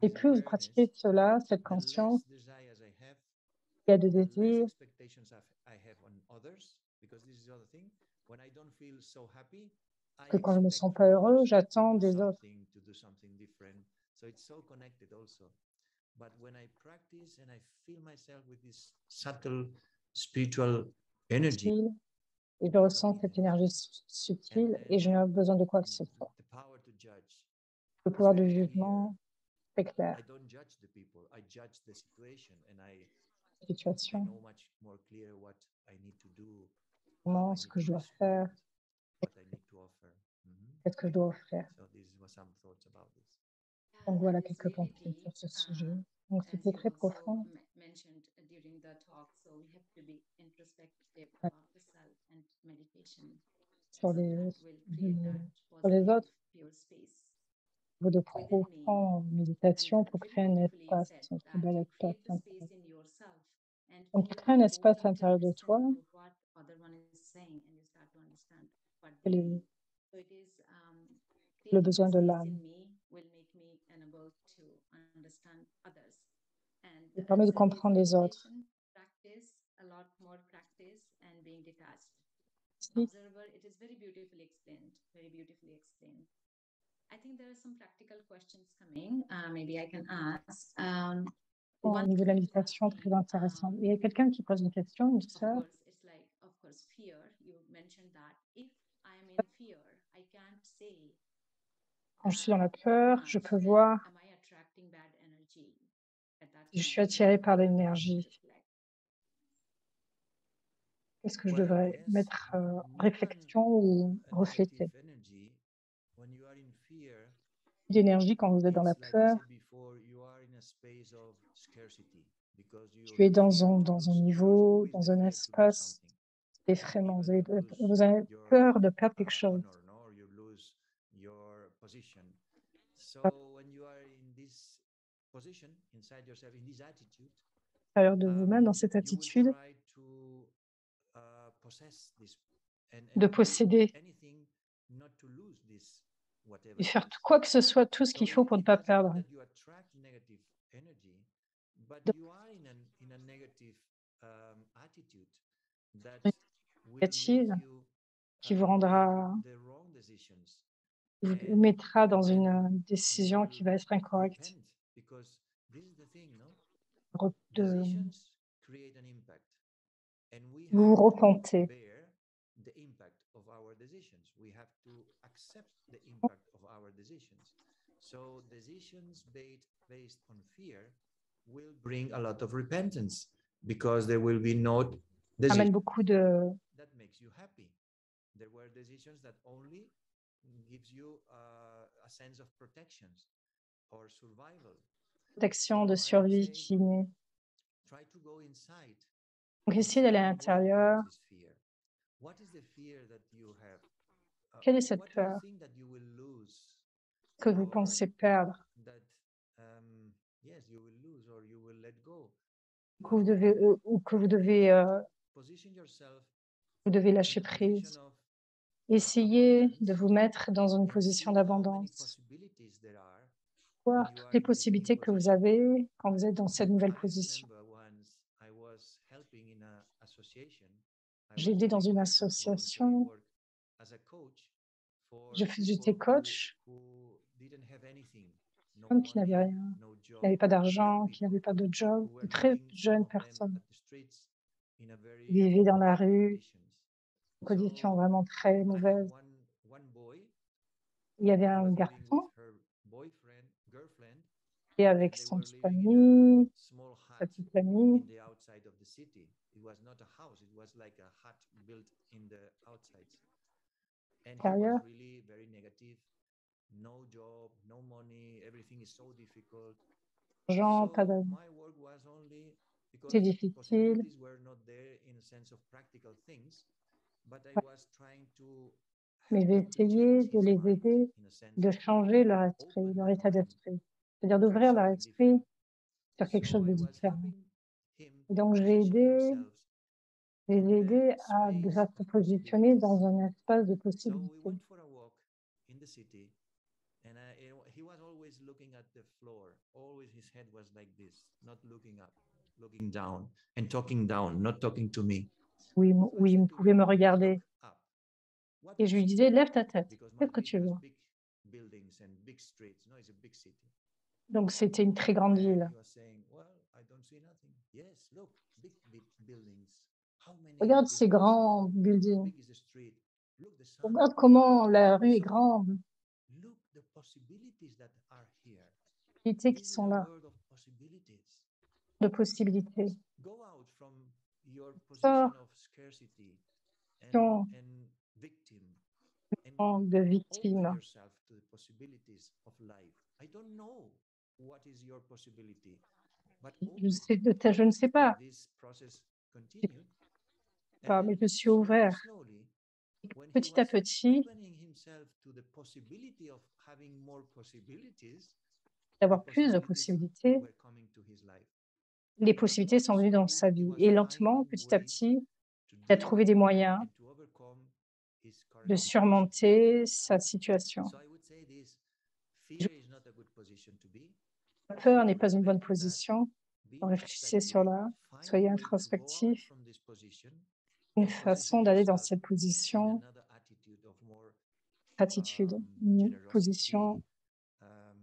Et plus vous pratiquez cela, cette conscience, il y a de désirs. Que quand je ne me sens pas heureux, j'attends des autres. But when I practice and I feel myself with this subtle spiritual energy, et je ressens cette énergie subtile et je n'ai pas besoin de quoi que ce soit. Le pouvoir du jugement est clair. Situation. Comment ce que je dois faire, qu'est-ce que je dois offrir. Donc voilà quelques pensées sur ce sujet. Donc c'était très profond. Sur les autres, il de profonde méditation pour créer un espace, un très bel espace. Donc, tu crées un espace à l'intérieur de toi. Le besoin de l'âme. Ça permet de comprendre les autres. Observer, it is very beautifully explained, very beautifully explained. I think there are some practical questions coming. Maybe I can ask. Au niveau de la méditation, très intéressant. Il y a quelqu'un qui pose une question, une sœur. Of course, fear. You mentioned that if I am in fear, I can't say. Quand je suis dans la peur, je peux voir Je suis attirée par l'énergie. Qu'est-ce que je devrais mettre en réflexion ou refléter? D'énergie quand vous êtes dans la peur. Tu es dans un niveau, dans un espace d'effrayement. Vous avez peur de perdre quelque chose. À l'intérieur de vous-même, dans cette attitude de posséder et faire quoi que ce soit, tout ce qu'il faut pour ne pas perdre. Négative qui vous rendra, vous mettra dans une décision qui va être incorrecte. Vous vous repentez. So decisions based on fear will bring a lot of repentance because there will be no amène beaucoup de that makes you happy. There were decisions that only gives you a sense of protection or survival. Protection, de survie qui naît. Donc essayez d'aller à l'intérieur. Quelle est cette peur que vous pensez perdre? Que vous devez, ou que vous devez lâcher prise. Essayez de vous mettre dans une position d'abondance. Voir toutes les possibilités que vous avez quand vous êtes dans cette nouvelle position. J'ai aidé dans une association. J'étais coach. Hommes qui n'avaient rien, qui n'avaient pas d'argent, qui n'avaient pas de job, de très jeunes personnes. Ils vivaient dans la rue, en conditions vraiment très mauvaises. Il y avait un garçon et avec son petit ami, sa petite amie. Intérieur. Argent, pas d'argent. C'est difficile. Mais j'ai essayé de les aider, de changer leur esprit, leur état d'esprit. C'est-à-dire d'ouvrir leur esprit sur quelque chose de différent. Et donc, j'ai les aider à se positionner dans un espace de possibilités. And he was always looking at the floor. Always his head was like this, not looking up, looking down and talking down, not talking to me. Oui, il pouvait me regarder. Et je lui disais, lève ta tête. Qu'est-ce que tu veux? Donc, c'était une très grande ville. Regarde ces grands buildings. Regarde comment la rue est grande. Qui sont là, de possibilités. Sors de victimes. Je ne sais pas. Mais je suis ouvert. Petit à petit, d'avoir plus de possibilités, les possibilités sont venues dans sa vie. Et lentement, petit à petit, il a trouvé des moyens de surmonter sa situation. La peur n'est pas une bonne position. Réfléchissez sur là, soyez introspectif. Une façon d'aller dans cette position, attitude, une position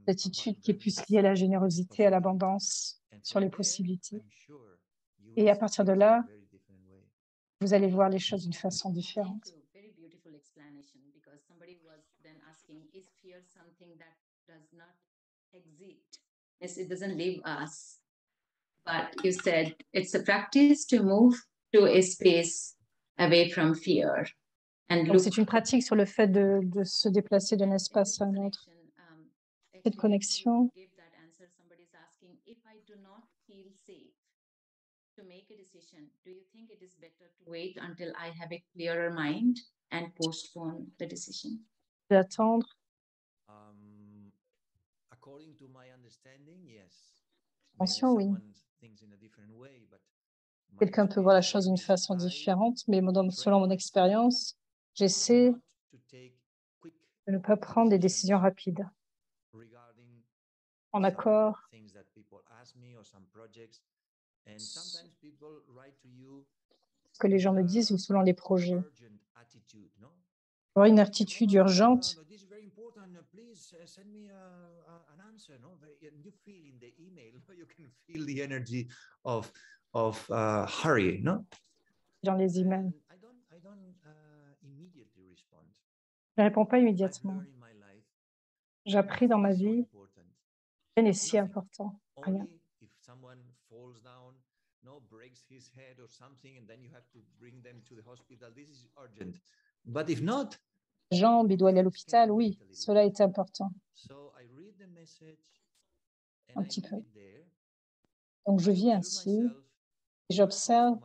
d'attitude qui est plus liée à la générosité, à l'abondance, sur les possibilités. Et à partir de là, vous allez voir les choses d'une façon différente. but you said it's a practice to move to a space away from fear. Donc, c'est une pratique sur le fait de se déplacer d'un espace à un autre. Cette connexion, to make a decision, do you think it is better to wait until I have a clearer mind and postpone the decision? D'attendre. According to my understanding, yes. Attention, oui. Quelqu'un peut voir la chose d'une façon différente, mais selon mon expérience, j'essaie de ne pas prendre des décisions rapides en accord. Ce que les gens me disent ou selon les projets. Avoir une attitude urgente. Dans les emails. Je ne réponds pas immédiatement. J'ai appris dans ma vie, rien n'est si important. Rien. Breaks his head or something, and then you have to bring them to the hospital. This is urgent. But if not, jambe, il doit aller à l'hôpital, oui, cela est important. Un petit peu. Donc je vis ainsi, et j'observe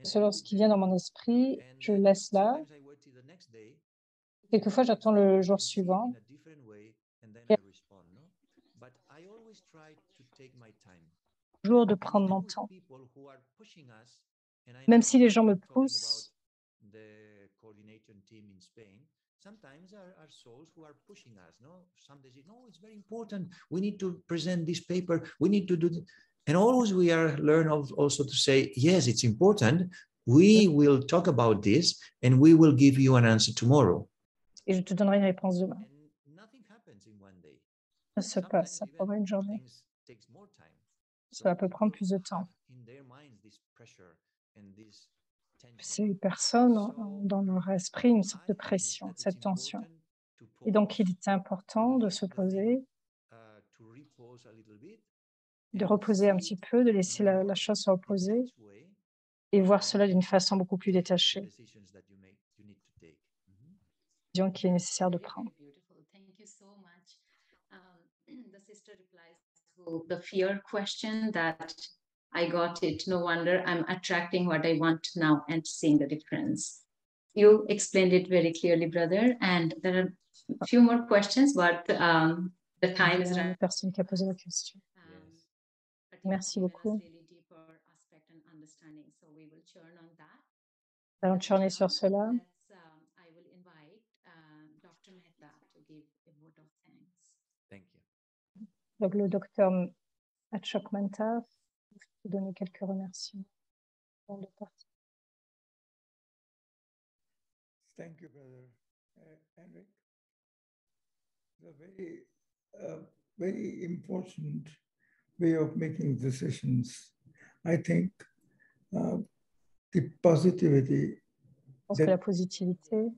selon ce qui vient dans mon esprit, je le laisse là. Quelquefois, j'attends le jour suivant. Toujours de prendre mon temps. Même si les gens me poussent, sometimes are souls who are pushing us. No, some they say, no, it's very important. We need to present this paper. We need to do this. And always we are learn also to say, yes, it's important. We will talk about this and we will give you an answer tomorrow. Et je te donnerai une réponse demain. And nothing happens in one day. Ça se passe, ça prendra une journée. Cela peut prendre plus de temps. Ces personnes ont dans leur esprit une sorte de pression, cette tension. Et donc, il est important de se poser, de reposer un petit peu, de laisser la chose se reposer et voir cela d'une façon beaucoup plus détachée. Décision qui est nécessaire de prendre. The fear question that I got it. No wonder I'm attracting what I want now and seeing the difference. You explained it very clearly, brother. And there are a few more questions, but the time is running. Personne qui a posé la question. Merci beaucoup. Allons churner sur cela. I will invite Dr. Mehta to give a vote of thanks. Thank you. Donc, le docteur Ashok Mehta vous donner quelques remerciements avant de partir. Thank you, brother Henrik. It's a very important way of making decisions. I think the positivity. Je pense que la positivité.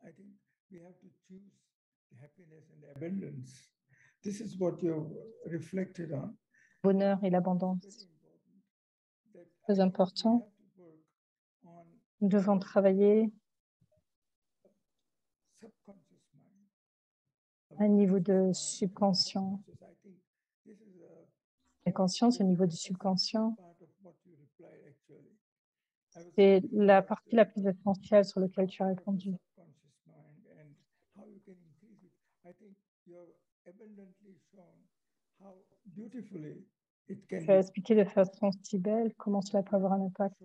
I think we have to choose happiness and abundance. This is what you've reflected on. Bonheur et l'abondance. Très important. Nous devons travailler à un niveau de subconscient. La conscience au niveau du subconscient. C'est la partie la plus essentielle sur laquelle tu as répondu. Tu as expliqué de façon si belle comment cela peut avoir un impact.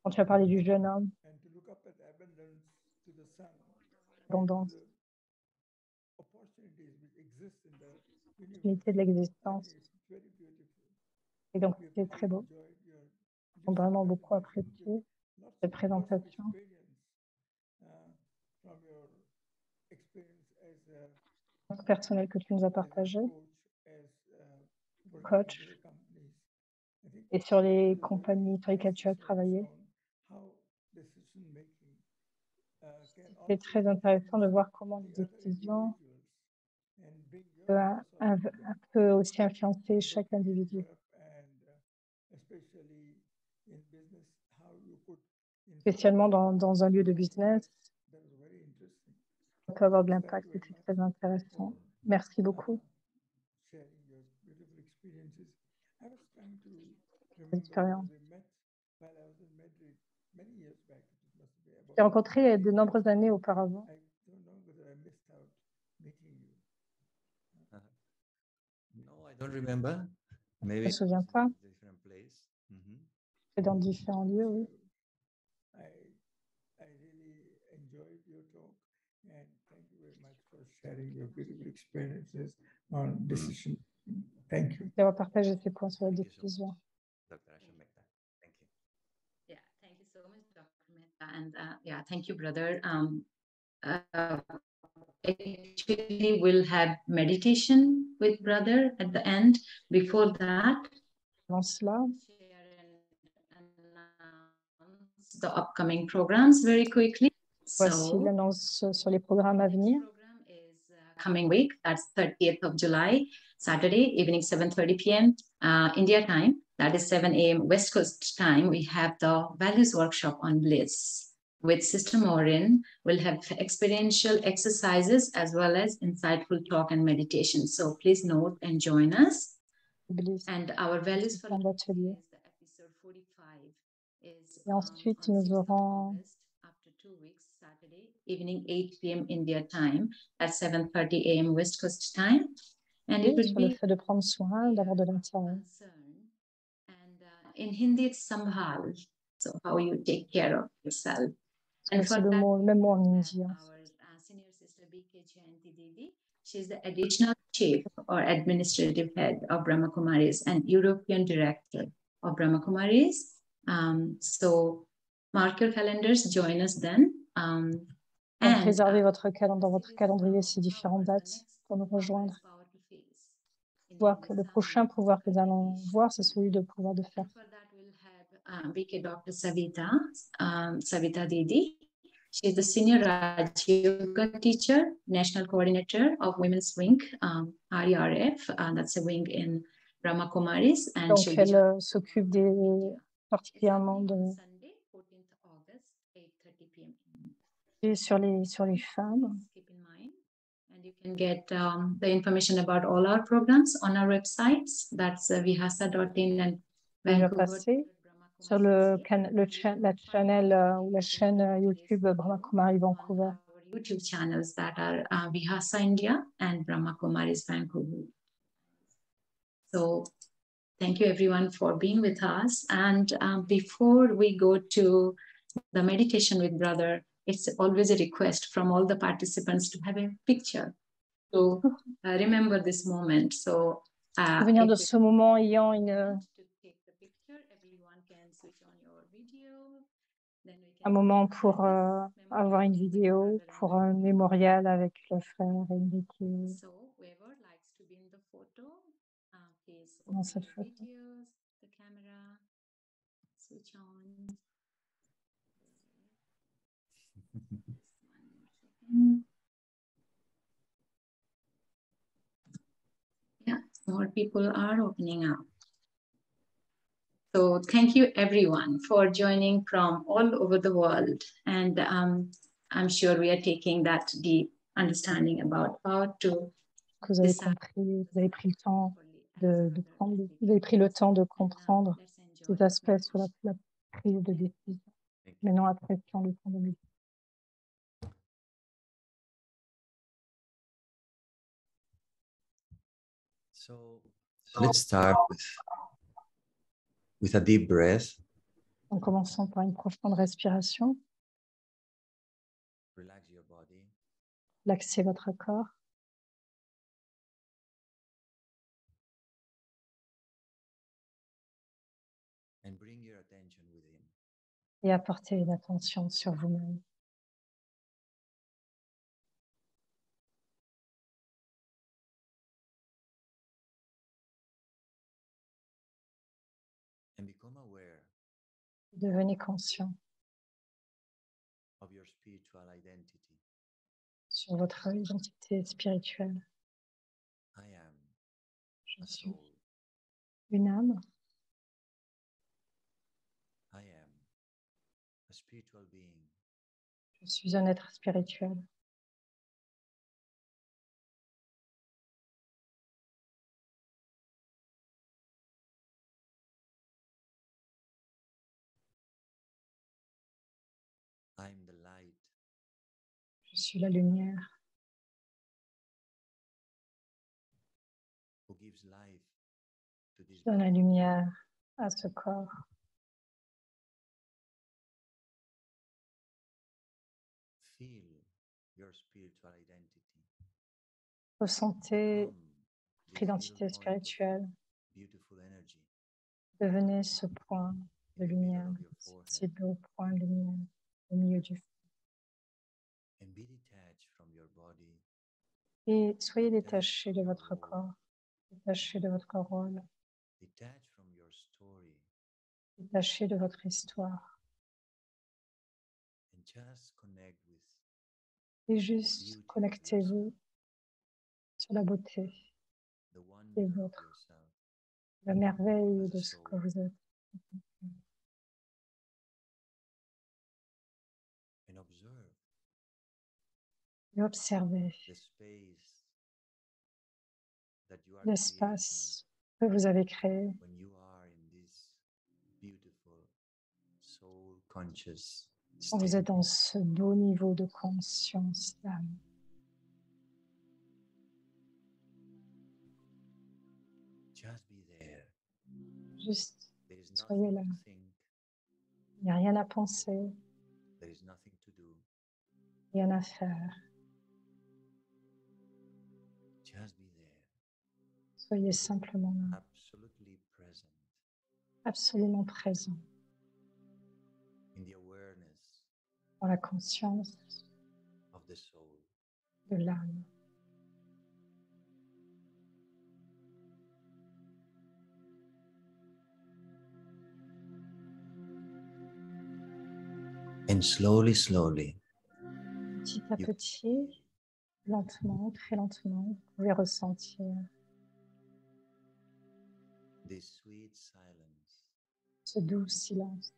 Quand tu as parlé du jeune homme, l'abondance, l'unité de l'existence. Et donc, c'est très beau. J'ai vraiment beaucoup apprécié cette présentation. Personnel que tu nous as partagé, coach, et sur les compagnies sur lesquelles tu as travaillé. C'est très intéressant de voir comment les décisions peut aussi influencer chaque individu. Spécialement dans un lieu de business, ça peut avoir de l'impact. C'était très intéressant. Merci beaucoup. Expérience. J'ai rencontré de nombreuses années auparavant. No, I don't remember. Maybe Je ne me souviens pas. different place. C'est dans différents lieux, oui. I really enjoyed your talk and thank you very much for sharing your beautiful experiences on decision. Thank you. D'avoir partagé ces points sur la décision. Dr. Asha Mehta. Thank you. Yeah, thank you so much, Dr. Mehta. And yeah, thank you, brother. Actually, we'll have meditation with brother at the end. Before that, the upcoming programs very quickly. Voici l'annonce sur les programmes à venir. Coming week, that's 30th of July, Saturday, evening 7:30 p.m. India time. That is 7 a.m. West Coast time. We have the values workshop on bliss with Sister Maureen. We'll have experiential exercises as well as insightful talk and meditation. So please note and join us. And our values for the episode 45 is Et ensuite, nous aurons after 2 weeks, Saturday evening 8 p.m. India time at 7:30 a.m. West Coast time. And it would sur le be fait de prendre soin, d'avoir de l'intérêt. And in Hindi, it's sambhal. So how you take care of yourself. And for C'est le même mot en hindi. our senior sister BK Jayanti Devi, she's the additional chief or administrative head of Brahma Kumaris and European director of Brahma Kumaris. So mark your calendars, join us then. Donc, réservez dans votre calendrier ces différentes dates pour nous rejoindre. Le prochain pouvoir que nous allons voir, c'est celui de pouvoir de faire. BK Dr. Savita Didi. She is the senior Raj Yoga teacher, national coordinator of Women's Wing, RERF. That's a wing in Brahma Kumaris. And donc, elle s'occupe particulièrement de Sunday, 14th August, 8:30 p.m. sur les femmes. Keep in mind. And you can get the information about all our programs on our websites. That's vihasa.in and Vancouver. Sur la chaîne YouTube Brahma Kumari Vancouver. Our YouTube channels that are Vihasa India and Brahma Kumaris Vancouver. So thank you everyone for being with us. And before we go to the meditation with brother, it's always a request from all the participants to have a picture to remember this moment. So souvenir de ce moment ayant une un moment pour avoir une vidéo, pour un mémorial avec le frère Enrique. Dans cette photo. Yeah, more people are opening up. So thank you everyone for joining from all over the world. And I'm sure we are taking that deep understanding about how to... Vous avez compris, vous avez pris le temps vous avez pris le temps de comprendre ces aspects sur la prise de décision. Maintenant, apprécions le temps de méditer. So let's start with a deep breath. En commençant par une profonde respiration. Relax your body. Relaxez votre corps. And bring your attention within. Et apportez une attention sur vous-même. And become aware. Devenez conscient Of your spiritual identity. sur votre identité spirituelle. Je a suis soul. une âme. I am a spiritual being. Je suis un être spirituel. I am the light. Je suis la lumière Who gives life to this qui donne la body. lumière à ce corps. Feel your spiritual identity. Ressentez Become votre this little identité point of spirituelle. beautiful energy Devenez ce point de in the middle lumière, of your ce forehead, petit beau point de lumière au milieu du front. and be detached from your body, Et soyez detached détachés from de your votre role, corps, détachés de votre rôle, detached from your story, détachés de votre histoire. and just connect with Et the juste beauty of connectez-vous yourself, sur la beauté the qui est wonder of votre, yourself la merveille as de a ce que soul, vous êtes. and observe Et observez the space that you are creating l'espace que vous avez créé when you are in this beautiful soul conscious quand vous state. êtes dans ce beau niveau de conscience d'âme. Just be there. Juste There is soyez nothing là. to think, Il n'y a rien à penser, there is nothing to do. rien à faire. Just be there, Soyez simplement là, absolutely present absolument présent in the awareness dans la conscience of the soul. de l'âme. And slowly, slowly, Petit à you petit, lentement, très lentement, vous pouvez ressentir this sweet silence ce doux silence.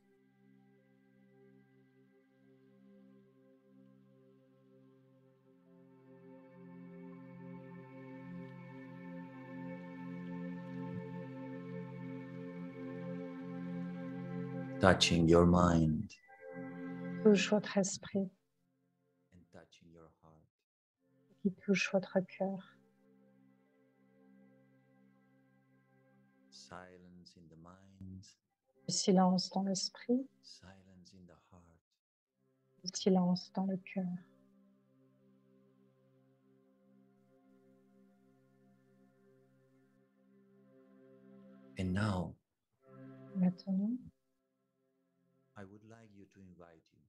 touching your mind Touche votre esprit, and touching your heart. qui touche votre cœur. Silence in the mind, Le silence dans l'esprit, silence in the heart. le silence dans le cœur. And now, Maintenant, I would like you to invite you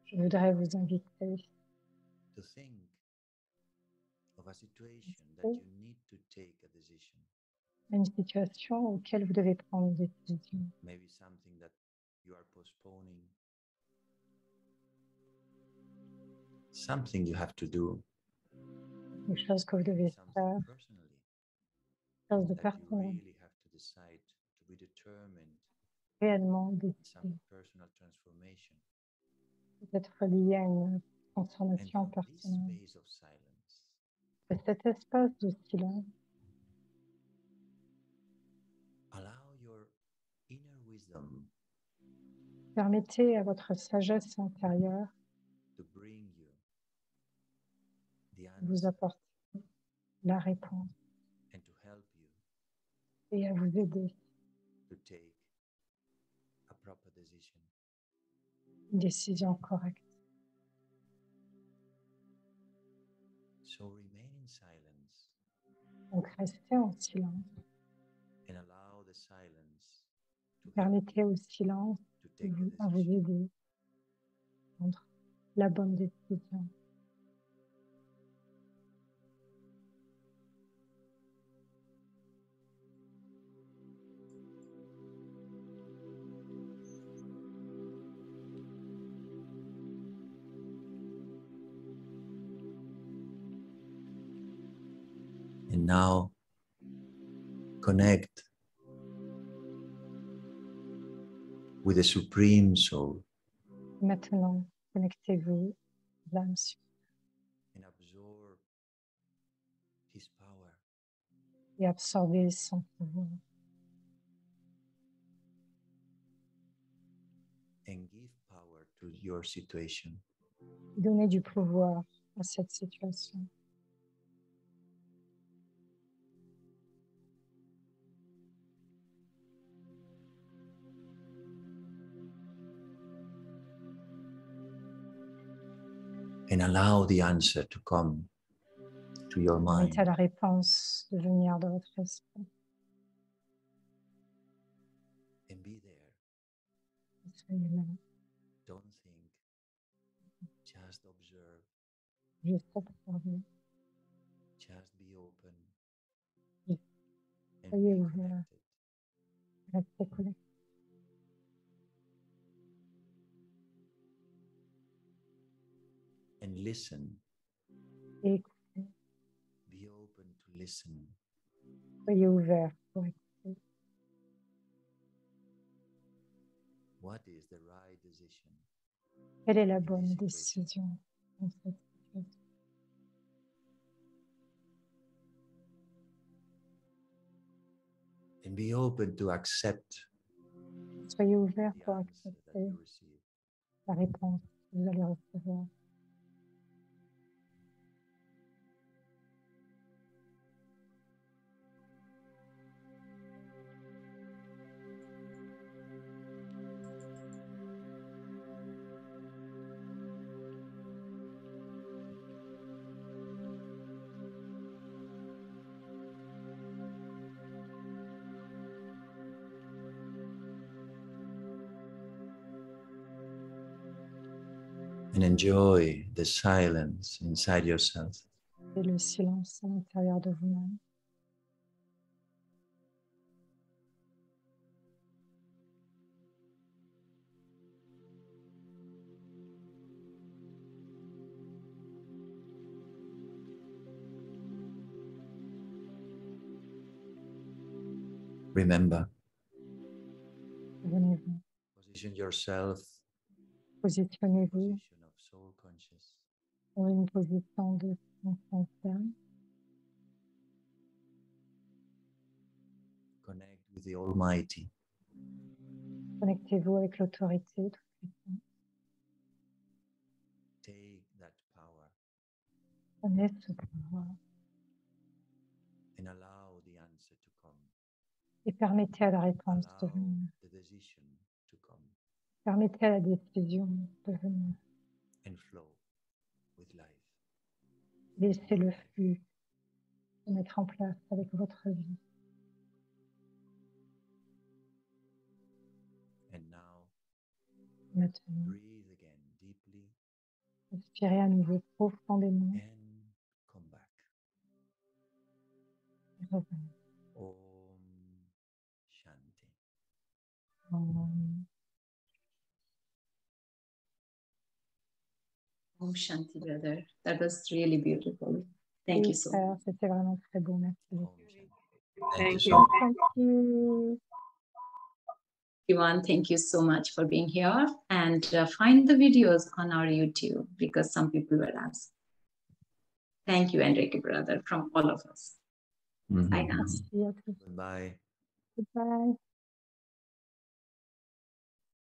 je voudrais vous inviter to think of a situation that you need to take a decision. à une situation auquel vous devez prendre des décisions. Maybe something that you are postponing, something you have to do, Quelque chose que vous maybe devez something faire, personally quelque chose de that you personnel, really have to decide to be determined réellement in décidé, some personal transformation. peut-être lié à une And transformation from this personnelle. space of silence, De cet espace de silence, allow your inner wisdom permettez à votre sagesse intérieure to bring you the de vous answer apporter la réponse and to help you et à vous aider to take a proper decision. une décision correcte. So remain in silence Donc restez en silence, and allow the silence to help permettez you au silence to take the à vous decision. aider à prendre la bonne décision. And now connect with the Supreme Soul. Maintenant, connectez-vous à l'âme suprême And absorb His power. et absorbez son pouvoir. And give power to your situation. Donnez du pouvoir à cette situation. And allow the answer to come to your mind. Permettez à la réponse de venir de votre esprit. And be there. Soyez là, Don't think. Just observe. juste observez. Just be open. Yes. And Soyez be ouvert. connected. Restez connectés. And listen. Et écoutez. Be open to listen. Soyez ouverts pour écouter. What is the right decision? Quelle est la in this bonne situation? décision dans cette situation? And be open to accept Soyez ouverts the pour answer that accepter you receive. la réponse que vous allez recevoir. And enjoy the silence inside yourself. Et le silence à l'intérieur de vous-même. Remember, Souvenez-vous. position yourself in a Positionnez-vous position of soul conscious. dans une position de conscience ferme. Connect with the Almighty. Connectez-vous avec l'autorité toute-puissante. Take that power Prenez ce pouvoir and allow the answer to come. et permettez à la réponse de Allow venir. the decision to come Permettez à la décision de venir. and flow with life. Laissez le flux se mettre en place avec votre vie. And now, Maintenant, breathe again deeply respirez à nouveau profondément and come back. et revenez. Om Shanti. Om Shanti, brother. That was really beautiful. Thank you so much. Frère, c'était vraiment très beau. Merci Om beaucoup. Shanti. Thank so you. much. Thank you. Everyone, thank you so much for being here, and find the videos on our YouTube because some people were asked. Thank you, Enrique, brother, from all of us. Bye now. Merci à tous. Goodbye. Goodbye.